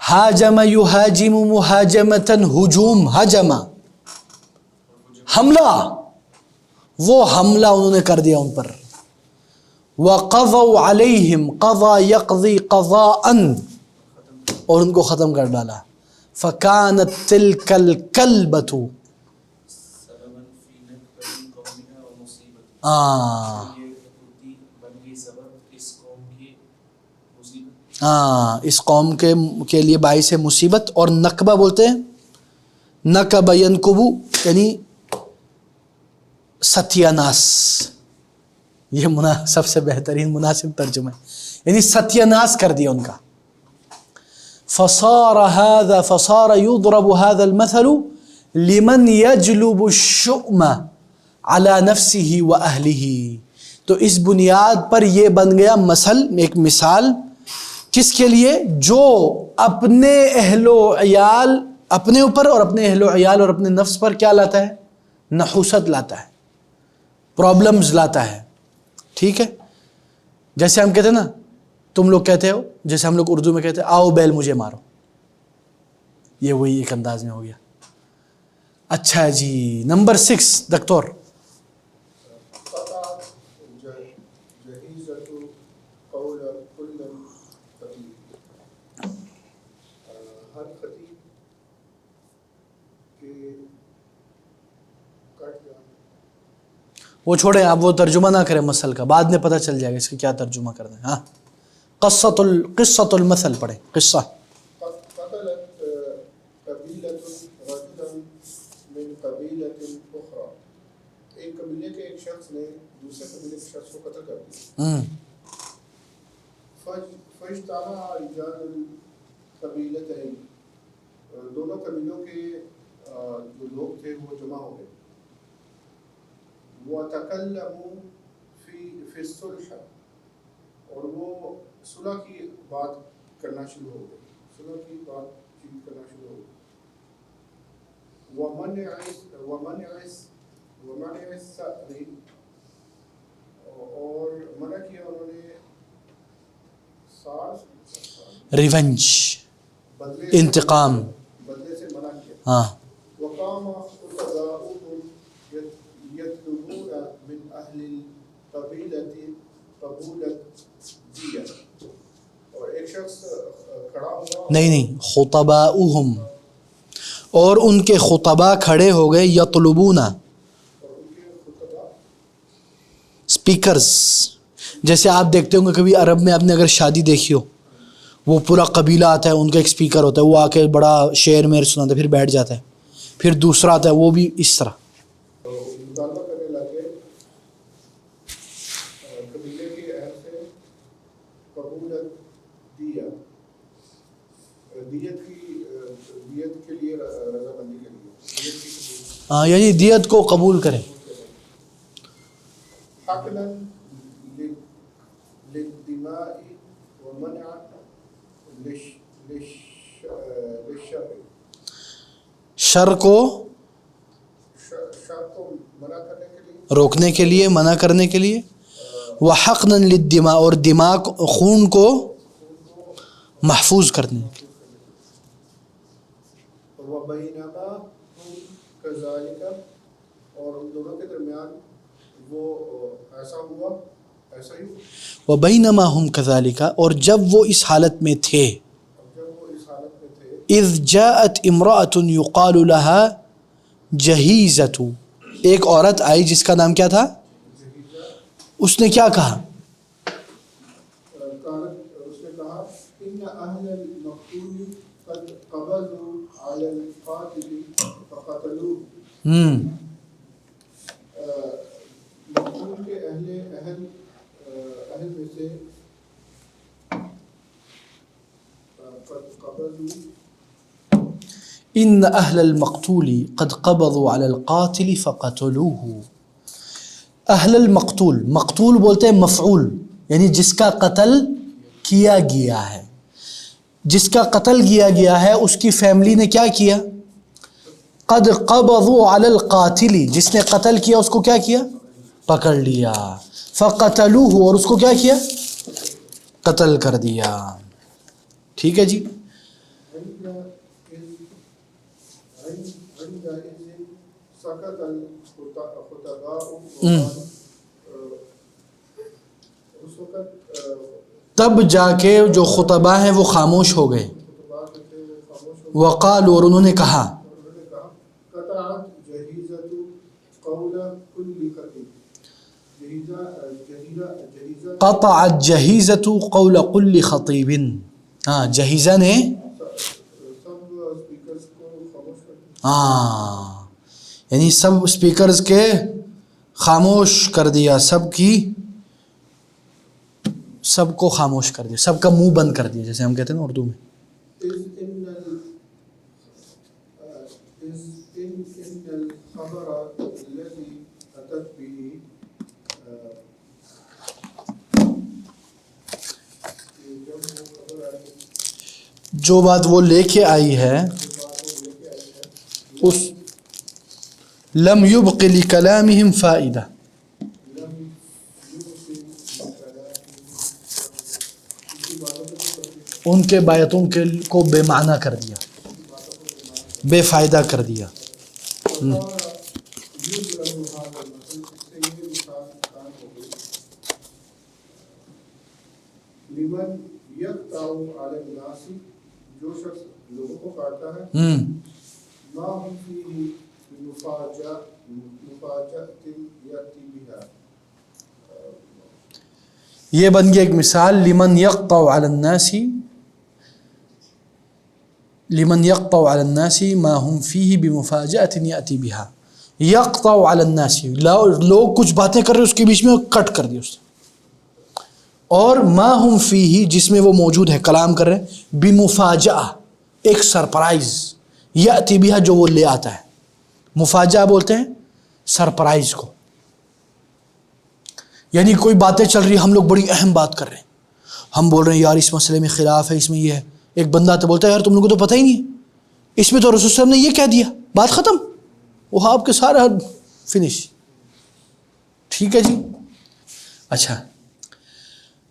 ہاجم یہاجم مہاجمتا، ہجوم، ہجم، حملہ، وہ حملہ انہوں نے کر دیا ان پر. وقضوا علیہم، قضا یقضی قضاء، اور ان کو ختم کر ڈالا. فکانت تلک الکلبۃ، اس قوم کے لیے باعث مصیبت. اور نکبہ بولتے ہیں، نکب ینکبو، یعنی ستیہ ناس. یہ سب سے بہترین مناسب ترجمہ ہے، یعنی ستیہ ناس کر دیا ان کا. فصار يضرب هذا المثل لمن يجلب الشؤم على نفسه وأهله. تو اس بنیاد پر یہ بن گیا مثل، ایک مثال، کس کے لیے؟ جو اپنے اہل و عیال، اپنے اوپر اور اپنے اہل و عیال اور اپنے نفس پر کیا لاتا ہے؟ نحوست لاتا ہے، پرابلمز لاتا ہے. ٹھیک ہے؟ جیسے ہم کہتے ہیں نا، تم لوگ کہتے ہو، جیسے ہم لوگ اردو میں کہتے ہیں آؤ بیل مجھے مارو، یہ وہی ایک انداز میں ہو گیا. اچھا جی، نمبر 6 دکتور. وہ چھوڑیں، آپ وہ ترجمہ نہ کریں مسل کا، بعد میں پتہ چل جائے گا اس کا کیا ترجمہ کرنا ہے. ہاں، قصۃ المثل پڑھیں. قصہ، قتلت قبیلۃ رجلا من قبیلۃ اخرى، ایک قبیلے کے ایک شخص نے دوسرے قبیلے کے شخص کو قتل کر دیا. فاجتمع رجال القبیلتین، دونوں قبیلوں کے جو لوگ تھے وہ جمع ہو گئے. وتکلموا فی الصلح، اور وہ صلح کی بات کرنا شروع ہو گئے، صلح کی بات چیت کرنا شروع ہو گئی. ومنع الثأر، اور منع کیا انہوں نے ریونج، انتقام، بدلے سے منع کیا. ہاں. وقام خطباؤہم يطلبون من أهل القبيلة قبول الدية. اور ایک شخص کھڑا ہوا نہیں خطباؤہم، اور ان کے خطبہ کھڑے ہو گئے، یطلبون اسپیکرز. جیسے آپ دیکھتے ہوں گے کبھی عرب میں آپ نے اگر شادی دیکھی ہو، وہ پورا قبیلہ آتا ہے، ان کا ایک اسپیکر ہوتا ہے، وہ آ کے بڑا شعر میر سناتا ہے، پھر بیٹھ جاتا ہے، پھر دوسرا آتا ہے، وہ بھی اس طرح. مطالبہ کرنے لگے قبیلے کے اہل سے قبول دیا، دیت کے لیے رضامندی کے لیے، ہاں یعنی دیت کو قبول کریں. حقنا للدماء ومنع للشر، شر کو شر کو منع کرنے کے لیے، روکنے کے لیے، منع کرنے کے لیے. وحقنا للدماء، اور دماغ خون کو محفوظ کرنے. وبینما ہم کذالک، اور ان دونوں کے درمیان وہ ایسا ہی ہوا. وبینما ہم کذالک، اور جب وہ اس حالت میں تھے، اذ جاءت امرأة یقال لها جہیزۃ، ایک عورت آئی جس کا نام کیا تھا؟ اس نے کیا کہا؟ اس نے کہا ان اہل المقتول قد قبضوا علی القاتل فقتلوه. مقتول کے اہل میں سے ان اہل المقتول قد قبضوا علی القاتل فقتلوه. اہل المقتول، مقتول بولتے ہیں مفعول، یعنی جس کا قتل کیا گیا ہے. جس کا قتل کیا گیا ہے اس کی فیملی نے کیا کیا؟ قد قبضوا علی القاتل، جس نے قتل کیا اس کو کیا کیا؟ پکڑ لیا. فقتلوه، اور اس کو کیا کیا؟ قتل کر دیا. ٹھیک ہے جی. تب جا کے جو خطبہ ہیں وہ خاموش ہو گئے. وقالوا، اور انہوں نے کہا قطعت جہیزۃ قول کل خطیب. ہاں جہیزہ نے، ہاں یعنی سب اسپیکرز کے خاموش کر دیا، سب کو خاموش کر دیا، سب کا منہ بند کر دیا، جیسے ہم کہتے ہیں نا اردو میں. جو بات وہ لے کے آئی ہے اس لم یبق لکلامہم فائدہ، ان کے باتوں کو بے معنی کر دیا، بے فائدہ کر دیا. لمن یقطع علی الناس، جو شخص لوگوں کو کاٹتا ہے، ما ہم فیہ بمفاجأۃ یأتی بہا. یہ بن گیا ایک مثال. لمن یقطع علی الناس ما هم فیہ بمفاجأۃ یأتی بہا. یقطع علی الناس، لوگ کچھ باتیں کر رہے اس کے بیچ میں کٹ کر دیا اس نے. اور ما هم فیہ، جس میں وہ موجود ہے، کلام کر رہے ہیں، بمفاجأہ، ایک سرپرائز، یأتی بہا، جو وہ لے آتا ہے. مفاجأہ بولتے ہیں سرپرائز کو. یعنی کوئی باتیں چل رہی، ہم لوگ بڑی اہم بات کر رہے ہیں، ہم بول رہے ہیں یار اس مسئلے میں خلاف ہے، اس میں یہ ہے. ایک بندہ تو بولتا ہے یار تم لوگوں کو تو پتہ ہی نہیں ہے، اس میں تو رسول صلی اللہ علیہ وسلم نے یہ کہہ دیا، بات ختم، وہ آپ کے سارا فنش. ٹھیک ہے جی. اچھا،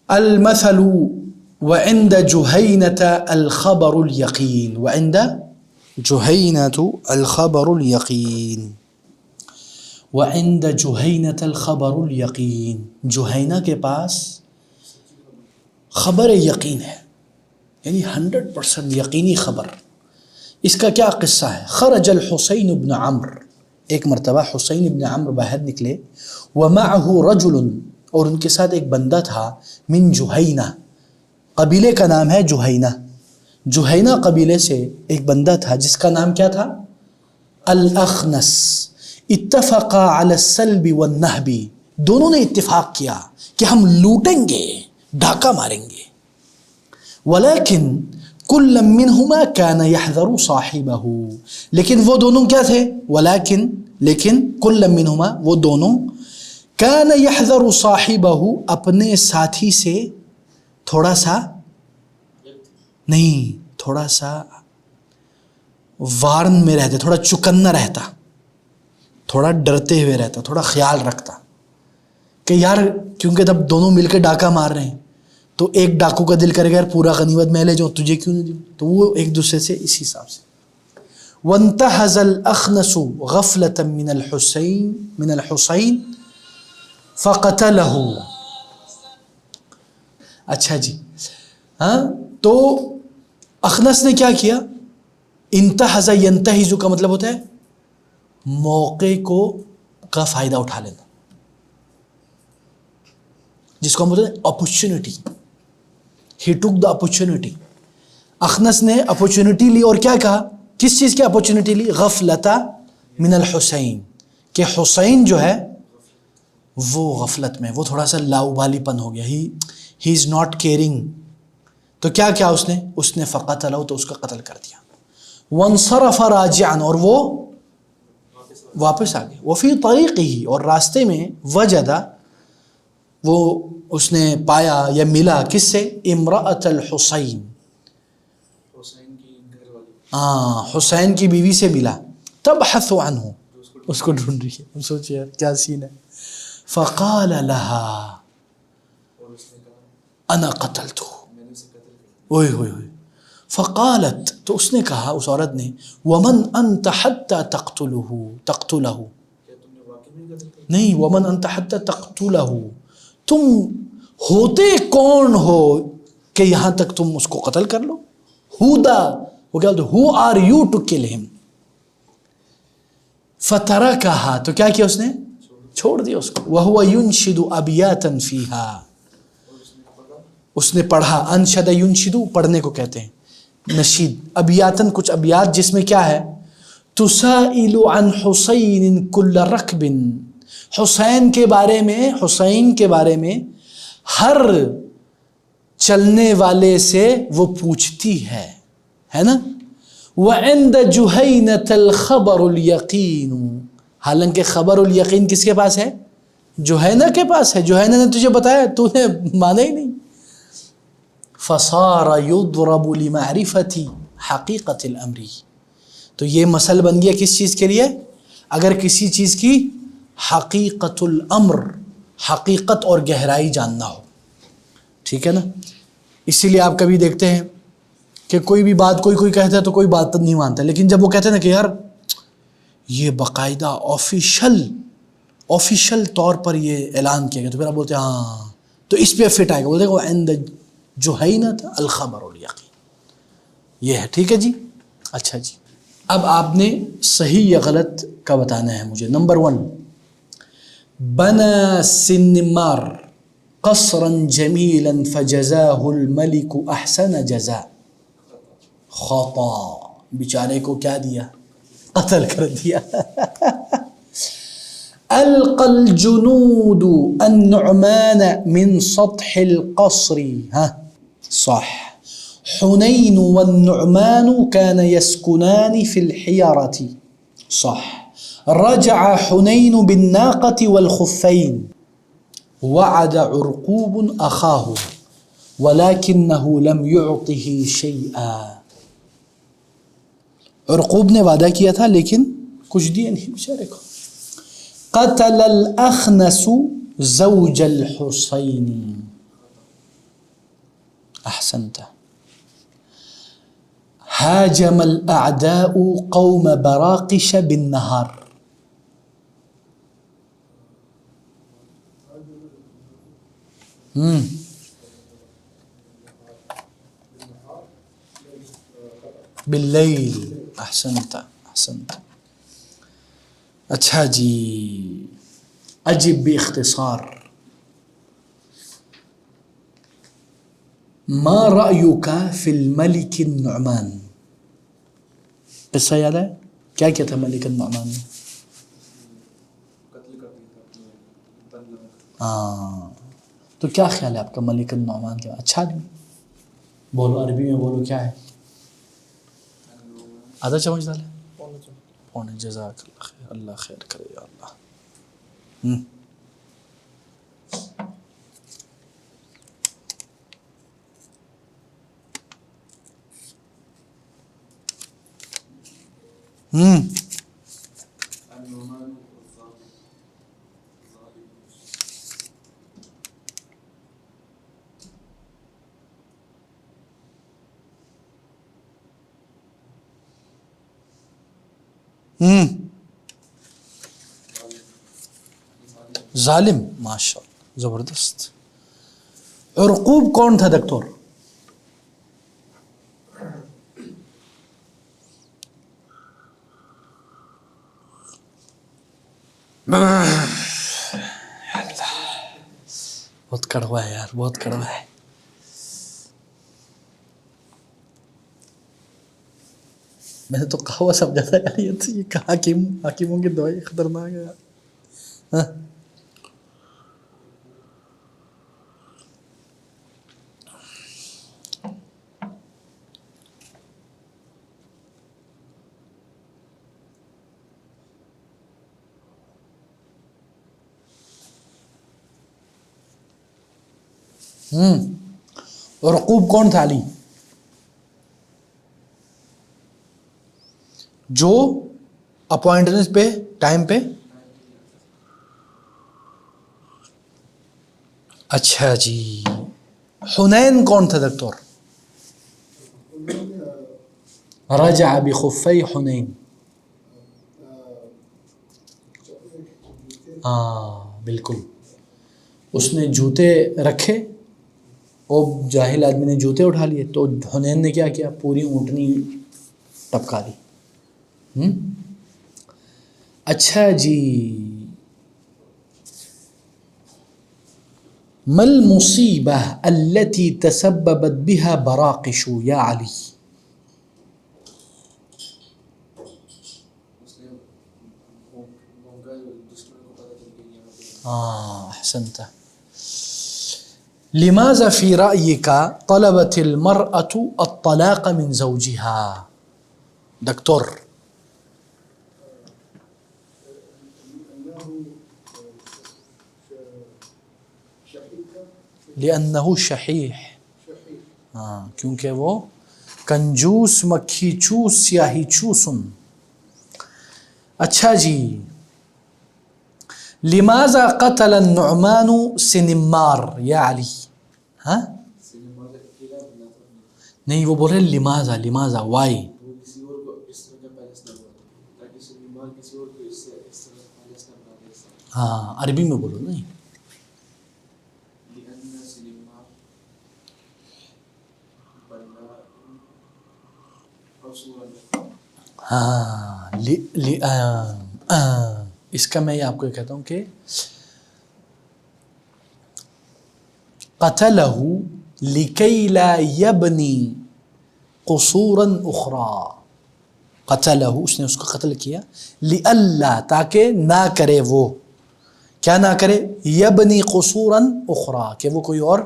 المثل وعند جہینة الخبر الیقین، وعند جہینة الخبر الیقین. وعند جہینۃ الخبر الیقین، جہینہ کے پاس خبر یقین ہے، یعنی 100% یقینی خبر۔ اس کا کیا قصہ ہے؟ خرج الحسین بن عمرو، ایک مرتبہ حسین ابن عمرو باہر نکلے، ومعه رجل، اور ان کے ساتھ ایک بندہ تھا، من جہینہ، قبیلے کا نام ہے جہینہ، جہینہ قبیلے سے ایک بندہ تھا جس کا نام کیا تھا؟ الاخنس۔ اتفقا علی السلب والنہب، دونوں نے اتفاق کیا کہ ہم لوٹیں گے، ڈاکہ ماریں گے۔ ولیکن کل منہما کان یحذر صاحبہ، لیکن وہ دونوں کیا تھے؟ لیکن کل منہما، وہ دونوں، کان یحذر صاحبہ، اپنے ساتھی سے تھوڑا سا وارن میں رہتے، تھوڑا چکنا رہتا، تھوڑا ڈرتے ہوئے رہتا، تھوڑا خیال رکھتا کہ یار کیونکہ تب دونوں مل کے ڈاکہ مار رہے ہیں تو ایک ڈاکو کا دل کرے گا یار پورا غنیمت میں لے جاؤں، تجھے کیوں نہیں دوں، تو وہ ایک دوسرے سے اسی حساب سے۔ وانتہز الاخنس غفلة من الحسین فقتلہ۔ اچھا جی، ہاں، تو اخنس نے کیا کیا؟ انتہز، ینتہز کا مطلب ہوتا ہے موقع کا فائدہ اٹھا لینا، جس کو ہم بولتے ہیں opportunity. He tick the opportunity, اخنس نے اپرچونٹی لی، اور کیا کہا؟ کس چیز کی اپرچونٹی لی؟ غفلتا من الحسین، کہ حسین جو ہے وہ غفلت میں، وہ تھوڑا سا لاؤبالی پن ہو گیا، ہی از ناٹ کیئرنگ، تو کیا کیا اس نے فقتلہ، تو اس کا قتل کر دیا۔ وانصرف راجعا، اور وہ واپس آ گئے۔ وفی طریقہ، اور راستے میں وجدہ، وہ اس نے پایا یا ملا کس سے؟ امرأۃ الحسین، حسین کی بیوی سے ملا، تبحث عنہ، اس کو ڈھونڈ رہی ہے، سوچئے کیا سین ہے۔ فقال لها انا قتلتہ، اوئے ہوئے ہوئے، فقالت، تو اس نے کہا، اس عورت نے، ومن انت حتی تقتلہ، نہیں، ومن انت حتی تقتلہ، تم ہوتے کون ہو کہ یہاں تک تم اس کو قتل کر لو؟ وہ کیا بولتے، who are you to kill him؟ فترکہا، تو کیا کیا اس نے؟ چھوڑ دیا اس کو۔ وہو ینشد ابیاتا فیہا، اس نے پڑھا، انشد ینشد پڑھنے کو کہتے ہیں، نشید، ابیاتن کچھ ابیات جس میں کیا ہے؟ تسائل عن حسین کل رکب، حسین کے بارے میں ہر چلنے والے سے وہ پوچھتی ہے نا۔ وعند جہینۃ الخبر الیقین، حالانکہ خبر الیقین کس کے پاس ہے؟ جہینہ کے پاس ہے، جہینہ نے تجھے بتایا، تو نے مانا ہی نہیں۔ فصار یضرب لمعرفت حقیقت الامر، تو یہ مثل بن گیا کس چیز کے لیے؟ اگر کسی چیز کی حقیقت الامر، حقیقت اور گہرائی جاننا ہو، ٹھیک ہے نا۔ اسی لیے آپ کبھی دیکھتے ہیں کہ کوئی بھی بات کوئی کہتا ہے تو کوئی بات نہیں مانتا، لیکن جب وہ کہتے ہیں نا کہ یار یہ باقاعدہ آفیشل طور پر یہ اعلان کیا گیا، تو پھر آپ بولتے ہیں ہاں، تو اس پہ فٹ آئے گا، بولتے ہیں وہ عند جہینۃ الخبر الیقین، یہ ہے، ٹھیک ہے جی۔ اچھا جی، اب آپ نے صحیح یا غلط کا بتانا ہے مجھے۔ نمبر 1، بنا سنمار قصرا جمیلا فجزاہ الملک احسن جزاء، خطا، بیچارے کو کیا دیا؟ قتل کر دیا۔ القى الجنود النعمان من سطح القصر، ہاں صح، حنین والنعمان كان يسكنان في الحيرة، صح، رجع حنين بالناقة والخفين، وعد عرقوب أخاه ولكنه لم يعطه شيئا، عرقوب نے وعدہ کیا تھا لیکن کچھ دیا نہیں بیچارے کو۔ قتل الاخنس زوج الحسین، احسنت۔ هاجم الاعداء قوم براقش بالنهار، باللیل. احسنت. اچھا جی، اجب باختصار. ما رأیک فی الملک النعمان؟ قصہ یاد ہے؟ کیا کیا تھا ملک النعمان نے؟ قتل کر دیا تھا اپنے بندوں کو. ہاں، تو کیا خیال ہے آپ کا ملک النعمان کا؟ اچھا آدمی؟ بولو عربی میں بولو، کیا ہے؟ آدھا چمچ ڈالے؟ پونے. جزاک اللہ خیر، اللہ خیر کرے یا اللہ. النعمان الظالم. ظالم. ماشاء اللہ، زبردست. عرقوب کون تھا دکتور؟ بہت کڑوا ہے یار، بہت کڑوا ہے. میں نے تو قہوہ سمجھا تھا یار، یہ تو یہ حکیموں کی دوائی خطرناک ہے یار. عرقوب کون تھا علی؟ جو اپوائنٹمنٹ پہ ٹائم پہ. اچھا جی. حنین کون تھا دکتور؟ رجع بخفی حنین. ہاں بالکل، اس نے جوتے رکھے اور جاہل آدمی نے جوتے اٹھا لیے، تو حنین نے کیا کیا؟ پوری اونٹنی ٹپکا دی. اچھا جی. ما المصیبہ التي تسببت بها براقش یا علی؟ اس نے مونگا دشمن کو پتہ چل گیا یہاں پہ. احسنت. لماذا في رأيك طلبت المرأة الطلاق من زوجها؟ دكتور. لأنه شحیح. ہاں، کیونکہ وہ کنجوس، مکھی چوس، سیاہی چوسن. اچھا جی. لماذا قتل النعمان سنمار یا علی؟ ہاں سنیما کا اکیلا بنا تھا. نہیں، وہ بول رہے لماذا وائی. وہ کسی اور کو اس طرح کا پیلس نہ بنا تاکہ سنیما کسی اور کو اس طرح پیلس نہ بنا دے. ہاں عربی میں بولو. نہیں، لأن سنیما بنا رسول. ہاں اس کا میں آپ کو یہ کہتا ہوں کہ قتلہ لکی لا یبنی قصورا اخرى. قتلہ، اس نے اس کو قتل کیا، لئلا، تاکہ نہ کرے وہ، کیا نہ کرے؟ یبنی قصورا اخرى، کہ وہ کوئی اور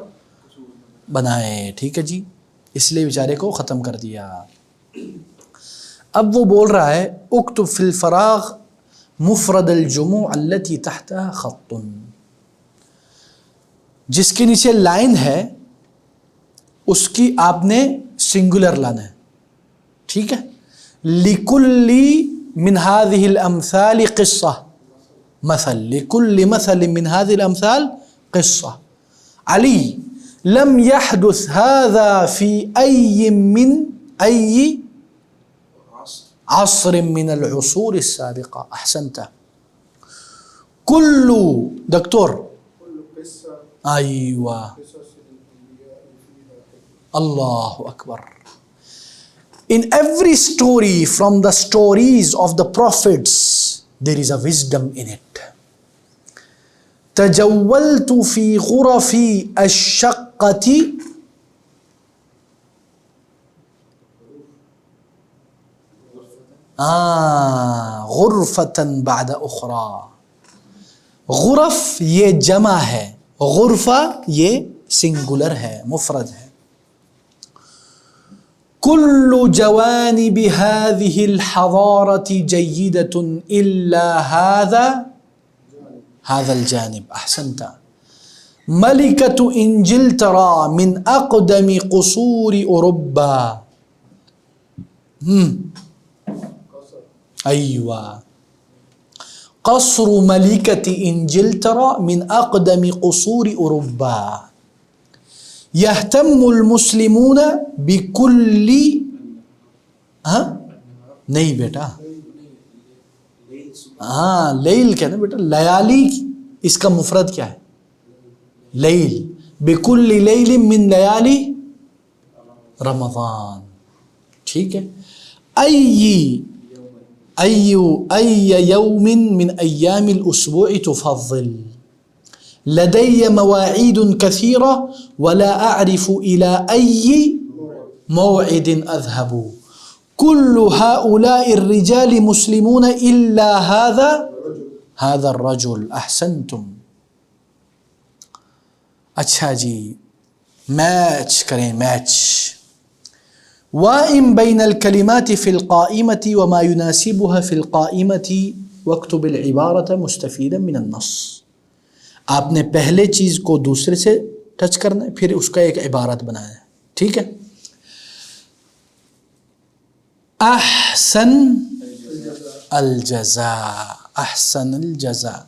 بنائے. ٹھیک ہے جی، اس لیے بیچارے کو ختم کر دیا. اب وہ بول رہا ہے اکتب فی الفراغ مفرد الجموع التي تحتها خط. جس کے نیچے لائن ہے اس کی آپ نے سنگولر لانا ہے. ٹھیک ہے. لِكُلِّ مِنْ هذه الأمثال قصة. مثل لكل مثل من هذه الأمثال قصة. علي لم يحدث هذا في أي عصر من العصور السابقة. أحسنت. كل دكتور أيوة. الله أكبر. In every story from the stories of the prophets, there is a wisdom in it. تجولت في غرف الشقة غرفة بعد أخرى. غرف یہ جمع ہے، غرفہ یہ سنگولر ہے، مفرد ہے. كل جوانب هذه الحضارة جيدة إلا هذا الجانب. أحسنت. ملكة إنجلترا من أقدم قصور أوروبا. أيوة. قصر ملكة إنجلترا من أقدم قصور أوروبا. يهتم المسلمون بكل نہیں بیٹا، لیل کیا نا بیٹا، لیالی اس کا مفرد کیا ہے؟ لیل. بكل لیل من لیالی رمضان. ٹھیک ہے. أي يوم من أيام الأسبوع تفضل؟ لدي مواعيد كثيرة ولا أعرف إلى أي موعد أذهب. كل هؤلاء الرجال مسلمون إلا هذا الرجل. أحسنتم. اچھا جی، میچ کریں، میچ. وائم بین الکلمات فی القائمة وما يناسبها في القائمة واكتب العبارة مستفیدا من النص. آپ نے پہلے چیز کو دوسرے سے ٹچ کرنا ہے، پھر اس کا ایک عبارت بنانا ہے. ٹھیک ہے. احسن الجزاء. احسن الجزاء.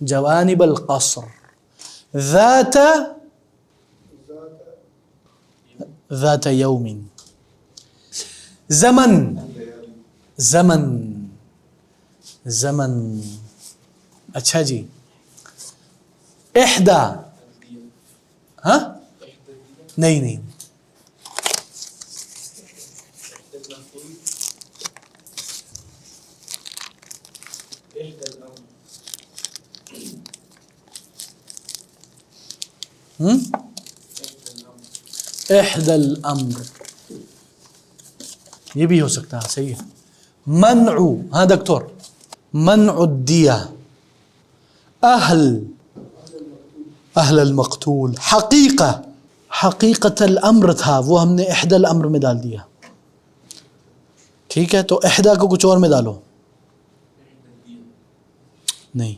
جوانب القصر. ذات يوم. زمن. اچھا جی. احدى. نہیں. احدى الامر یہ بھی ہو سکتا ہے. صحیح ہے. منع. ہاں دکتور. منع الدیہ. اہل المقتول. حقیقت الامر تھا، وہ ہم نے احدى الامر میں ڈال دیا. ٹھیک ہے. تو احدى کو کچھ اور میں ڈالو. نہیں.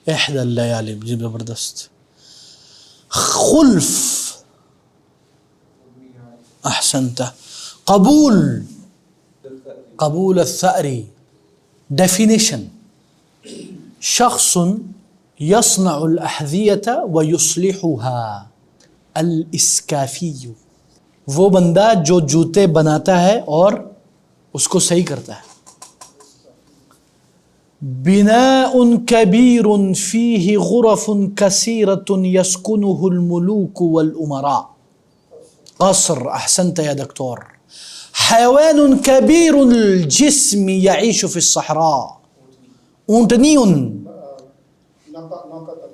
احدى اللیالی. جی زبردست. خلف. احسنت. قبول الثأر. definition. شخص يصنع الأحذية ويصلحها. الاسکافی. وہ بندہ جو جوتے بناتا ہے اور اس کو صحیح کرتا ہے. بناء كبير فيه غرف كثيرة يسكنه الملوك والأمراء. قصر. احسنت يا دكتور. حيوان كبير الجسم يعيش في الصحراء. اونٹنی.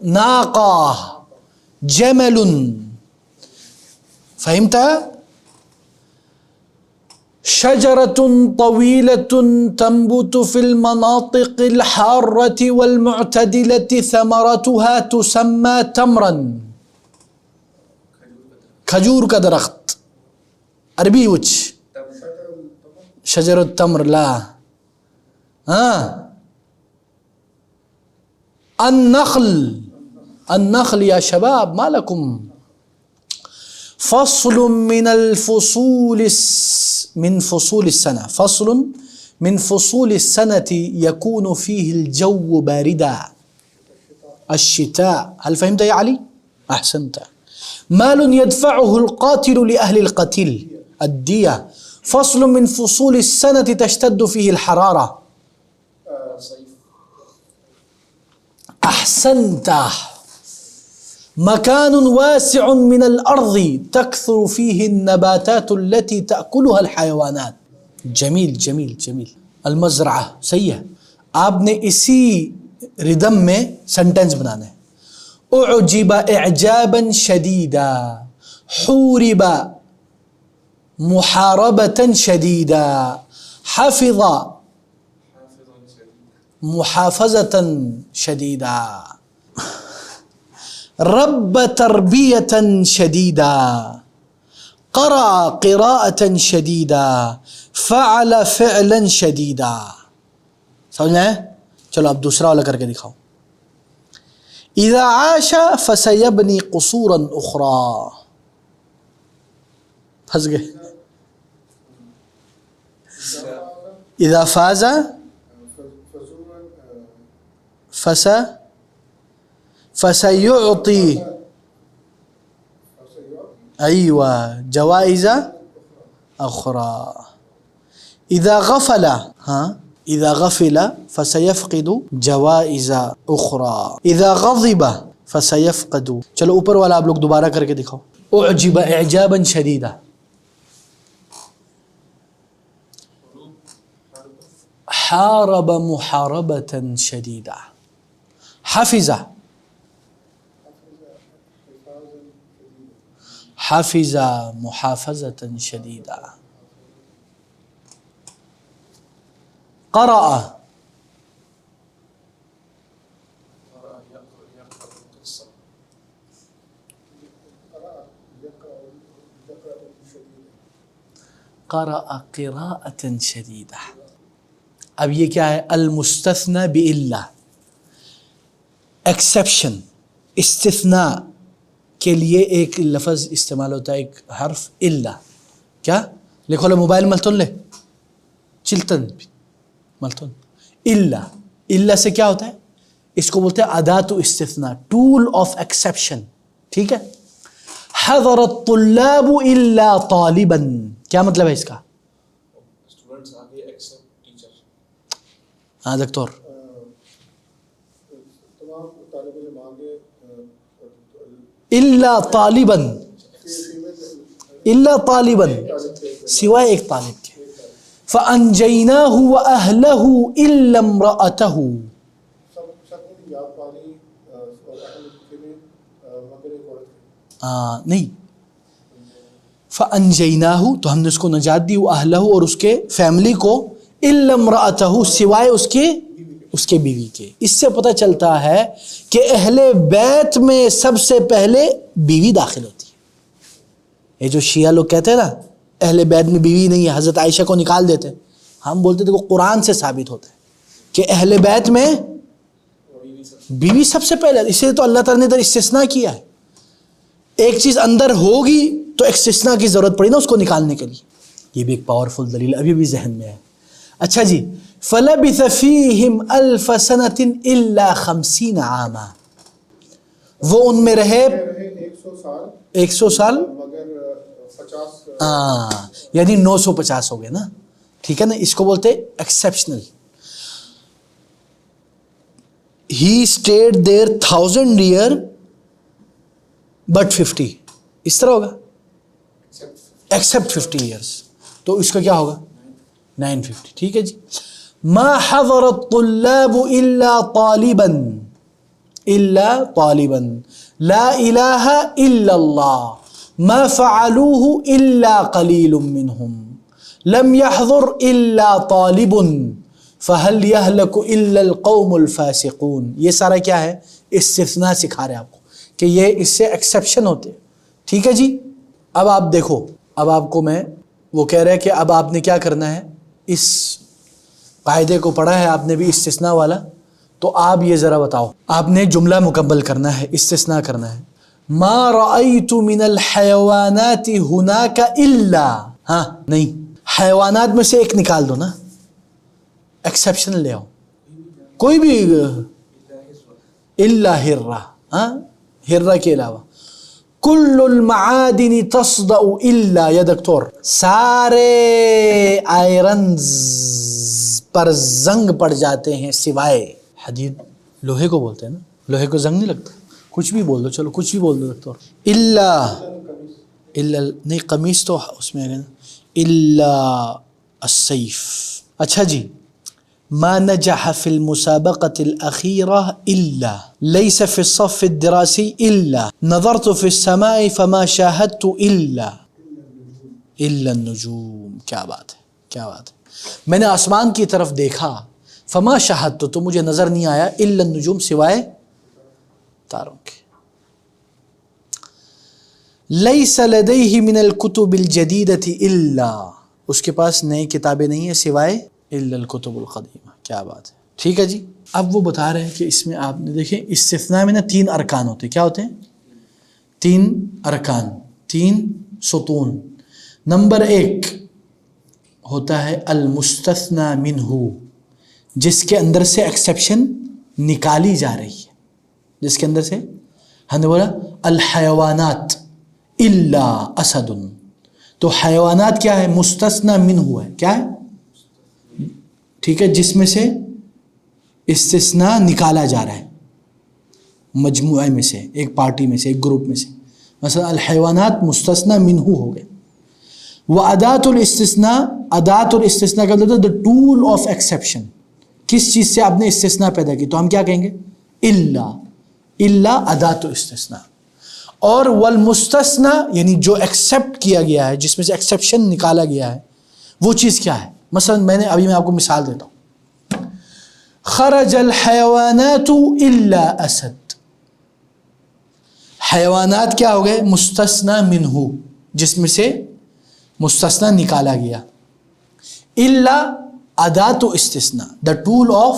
ناقة. جمل. فهمت؟ شجرة طويلة تنبت في المناطق الحارة والمعتدلة ثمرتها تسمى تمرا. کھجور کا درخت. عربی وچ شجر التمر. لا. النخل يا شباب ما لكم. فصل من فصول السنة. فصل من فصول السنة يكون فيه الجو باردا. الشتاء. هل فهمت يا علي؟ أحسنت. مال يدفعه القاتل لأهل القتيل. الدية. فصل من فصول السنة تشتد فيه الحرارة. احسنت مكان واسع من الارض تكثر فيه النباتات التي تاكلها الحيوانات. جمیل جمیل جمیل. المزرعہ صحیح ہے. آپ نے اسی ردم میں سنٹنس بنانا ہے. اعجب اعجابا شدیدا حورب محاربة شدیدا حفظ محافظة شدیدا رب تربية شديدة قرأ قراءة شديدة فعل فعلا شديدا. سمجھنا ہے؟ چلو اب دوسرا والا کر کے دکھاؤ. اذا عاش فسيبني قصورا اخرى. پھنس گئے. اذا فاز فسيعطي ايوه جوائز اخرى. اذا غفل اذا غفل فسيفقد جوائز اخرى. اذا غضب فسيفقد. چلو اوپر والا آپ لوگ دوبارہ کر کے دکھاؤ. اعجب اعجابا شدیدا حارب محاربة شديدة حفظ حفظ محافظة شديدة قرأ قرأ قراءة شديدة. اب یہ کیا ہے؟ المستثنى بإلا. ایکسیپشن استثناء کے لیے ایک لفظ استعمال ہوتا ہے، ایک حرف الا. کیا لکھو لے موبائل ملتون لے چلتن ملتون. الا سے کیا ہوتا ہے؟ اس کو بولتے ہیں اداۃ استثناء، ٹول آف ایکسیپشن. ٹھیک ہے. حضر الطلاب الا طالبا. کیا مطلب ہے اس کا؟ ہاں دکتور. الا طالبا الا طالبا سوائے ایک طالب کے. فانجیناہ واہلہ الا امرأتہ. نہیں فانجیناہ تو ہم نے اس کو نجات دی، واہلہ اور اس کے فیملی کو، الا امرأتہ سوائے اس کے بیوی کے. اس سے پتہ چلتا ہے کہ اہل بیت میں سب سے پہلے بیوی داخل ہوتی ہے. یہ جو شیعہ لوگ کہتے ہیں نا اہل بیت میں بیوی نہیں ہے، حضرت عائشہ کو نکال دیتے، ہم بولتے تھے وہ قرآن سے ثابت ہوتا ہے کہ اہل بیت میں بیوی سب سے پہلے. اس لیے تو اللہ تعالیٰ نے ادھر استثناء کیا ہے. ایک چیز اندر ہوگی تو استثناء کی ضرورت پڑی نا اس کو نکالنے کے لیے. یہ بھی ایک پاورفل دلیل ابھی بھی ذہن میں ہے. اچھا جی. فلبث فیہم الف سنۃ الا 50 عاما. وہ ان میں رہے 100 سال یعنی 950 ہو گئے نا. ٹھیک ہے نا. اس کو بولتے ایکسیپشنل. ہی اسٹیڈ دیر 1000 year بٹ 50. اس طرح ہوگا ایکسپٹ 50 years. تو اس کا کیا ہوگا 950. ٹھیک ہے جی. ما حضر الطلاب الا طالبا لا الہ الا اللہ ما فعلوه الا قلیل منهم لم يحضر الا طالب فهل يهلك الا القوم الفاسقون. یہ سارا کیا ہے؟ استثناء سکھا رہے ہیں آپ کو کہ یہ اس سے ایکسیپشن ہوتے ہیں. ٹھیک ہے جی. اب آپ دیکھو، اب آپ کو میں وہ کہہ رہے کہ اب آپ نے کیا کرنا ہے، اس قاعدے کو پڑھا ہے آپ نے بھی استثناء والا، تو آپ یہ ذرا بتاؤ. آپ نے جملہ مکمل کرنا ہے، استثناء کرنا ہے. ما رأیت من الحیوانات ہناک الا. ہاں نہیں، حیوانات میں سے ایک نکال دو نا، ایکسیپشن لے آؤ. کوئی بھی الا ہرہ. ہاں ہرہ کے علاوہ. کل المعادن تصدأ الا. یا دکتور سارے آئرنز پر زنگ پڑ جاتے ہیں سوائے حدید. لوہے کو بولتے ہیں نا. لوہے کو زنگ نہیں لگتا؟ کچھ بھی بول دو، چلو کچھ بھی بول دو دکتور. الا نہیں، قمیص تو اس میں ہے نا. الا السیف. اچھا جی، ما نجح في المسابقة الأخيرة إلا ليس في الصف الدراسي إلا نظرت في السماء فما شاهدت إلا النجوم. کیا بات ہے، کیا بات ہے. میں نے آسمان کی طرف دیکھا، فما شاہدت تو مجھے نظر نہیں آیا، الا النجوم سوائے تاروں کے. لیس لدیہ من الکتب الجدیدۃ الا، اس کے پاس نئی کتابیں نہیں ہیں سوائے الا الکتب القدیمہ. کیا بات ہے. ٹھیک ہے جی. اب وہ بتا رہے ہیں کہ اس میں آپ نے دیکھیں استثناء میں نا 3 ارکان ہوتے ہیں. کیا ہوتے ہیں؟ 3 ارکان، 3 ستون. نمبر 1 ہوتا ہے المستثنى منہ، جس کے اندر سے ایکسیپشن نکالی جا رہی ہے. جس کے اندر سے ہم نے بولا الحیوانات الا اسد، تو حیوانات کیا ہے؟ مستثنى منہ ہے. کیا ہے؟ ٹھیک ہے، جس میں سے استثناء نکالا جا رہا ہے مجموعے میں سے، ایک پارٹی میں سے، ایک گروپ میں سے. مثلا الحیوانات مستثنى منہ ہو گئے. وَأَدَاتُ الاستثناء، ادات الاستثناء کا مطلب the tool of exception. کس چیز سے آپ نے استثناء پیدا کی تو ہم کیا کہیں گے؟ الا ادات الاستثناء. اور والمستثنى یعنی جو ایکسیپٹ کیا گیا ہے، جس میں سے ایکسیپشن نکالا گیا ہے، وہ چیز کیا ہے؟ مثلا میں آپ کو مثال دیتا ہوں. خرج الحیوانات الا اسد. حیوانات کیا ہو گئے؟ مستثنى منہ، جس میں سے مستثنیٰ نکالا گیا. الا ادات استثناء، the tool of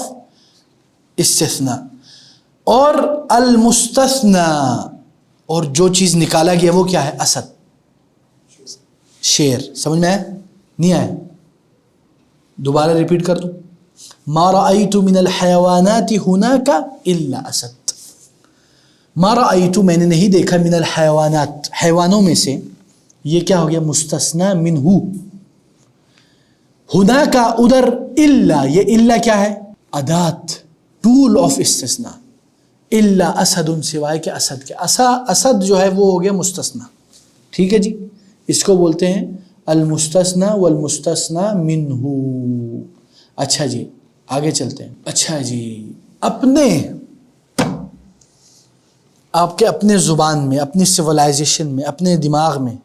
استثناء. اور المستثنى، اور جو چیز نکالا گیا وہ کیا ہے؟ اسد، شیر. سمجھ میں آیا؟ نہیں آیا؟ دوبارہ ریپیٹ کر دوں. ما رأیت من الحیوانات هناك الا اسد. ما رأیت میں نے نہیں دیکھا، من الحیوانات حیوانوں میں سے، یہ کیا ہو گیا؟ مستثنى منہ. ہناک ادھر، الا یہ الا کیا ہے؟ ادات، ٹول آف استثناء. الا اسد سوائے کہ اسد کے. اسد جو ہے وہ ہو گیا مستثنیٰ. ٹھیک ہے جی. اس کو بولتے ہیں المستثنى والمستثنى منہ. اچھا جی آگے چلتے ہیں. اچھا جی، آپ کے اپنے زبان میں، اپنی سویلائزیشن میں، اپنے دماغ میں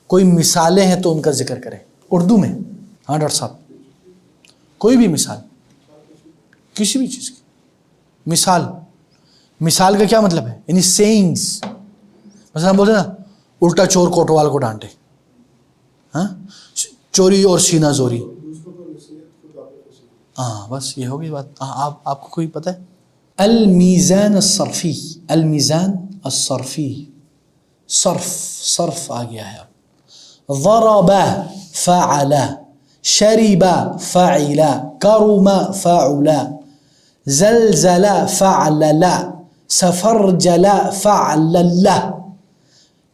کوئی مثالیں ہیں تو ان کا ذکر کریں اردو میں. ہاں ڈاکٹر صاحب، کوئی بھی مثال، کسی بھی چیز کی مثال. مثال کا کیا مطلب ہے؟ یعنی سیئنگز. مثلا ہم بولتے ہیں نا الٹا چور کوٹوال کو ڈانٹے، ہاں چوری اور سینہ زوری. ہاں بس یہ ہوگی بات. آپ کو کوئی پتہ ہے؟ المیزان الصرفی، المیزان الصرفی، صرف آ گیا ہے. ضرب فعل، شرب فعل، کرم فعل، زلزل فعلل، سفرجل فعلل،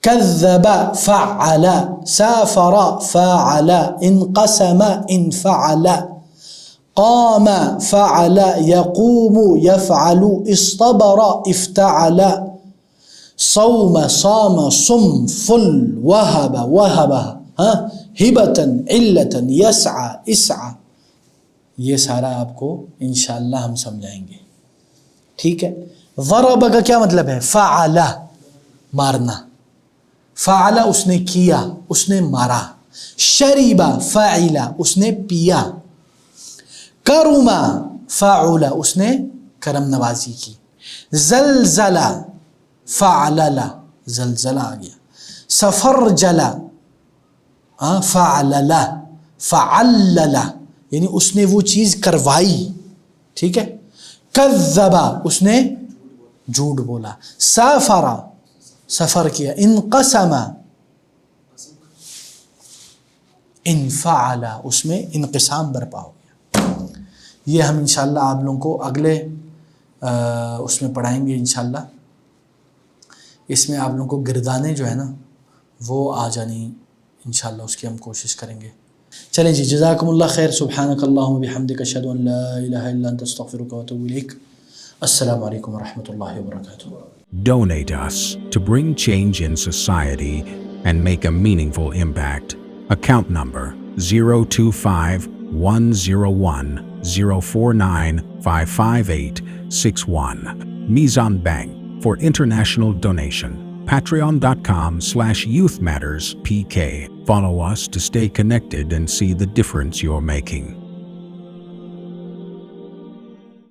كذب فعل، سافر فعل، انقسم انفعل، قام فعل، يقوم يفعل، اصطبر افتعل، صوم صام صم، فل وهب وهب، ہبتن علتن، یسعى اسعى. یہ سارا آپ کو انشاءاللہ ہم سمجھائیں گے. ٹھیک ہے. ضرب کا کیا مطلب ہے؟ فعل، مارنا. فعل اس نے کیا، اس نے مارا. شرب فعل اس نے پیا. کرم فعل اس نے کرم نوازی کی. زلزل فعلل، زلزلہ آ گیا. سفرجل فعلل، فعلل یعنی اس نے وہ چیز کروائی. ٹھیک ہے. کذب اس نے جھوٹ بولا. سافر سفر کیا. انقسم انفعل اس میں انقسام برپا ہو گیا. یہ ہم انشاءاللہ آپ لوگوں کو اگلے اس میں پڑھائیں گے انشاءاللہ. اس میں آپ لوگوں کو گردانے جو ہے نا وہ آ جانی انشاءاللہ، اس کی ہم کوشش کریں گے. چلیں جی، جزاکم اللہ خیر. سبحانک اللہم وبحمدک، اشہد ان لا الہ الا انت، استغفرک واتوب الیک. السلام علیکم ورحمۃ اللہ وبرکاتہ. Donate us to bring change in society and make a meaningful impact. Account number 025-101-049-55861. Mizan Bank for international donation. Patreon.com/YouthMattersPK. Follow us to stay connected and see the difference you're making.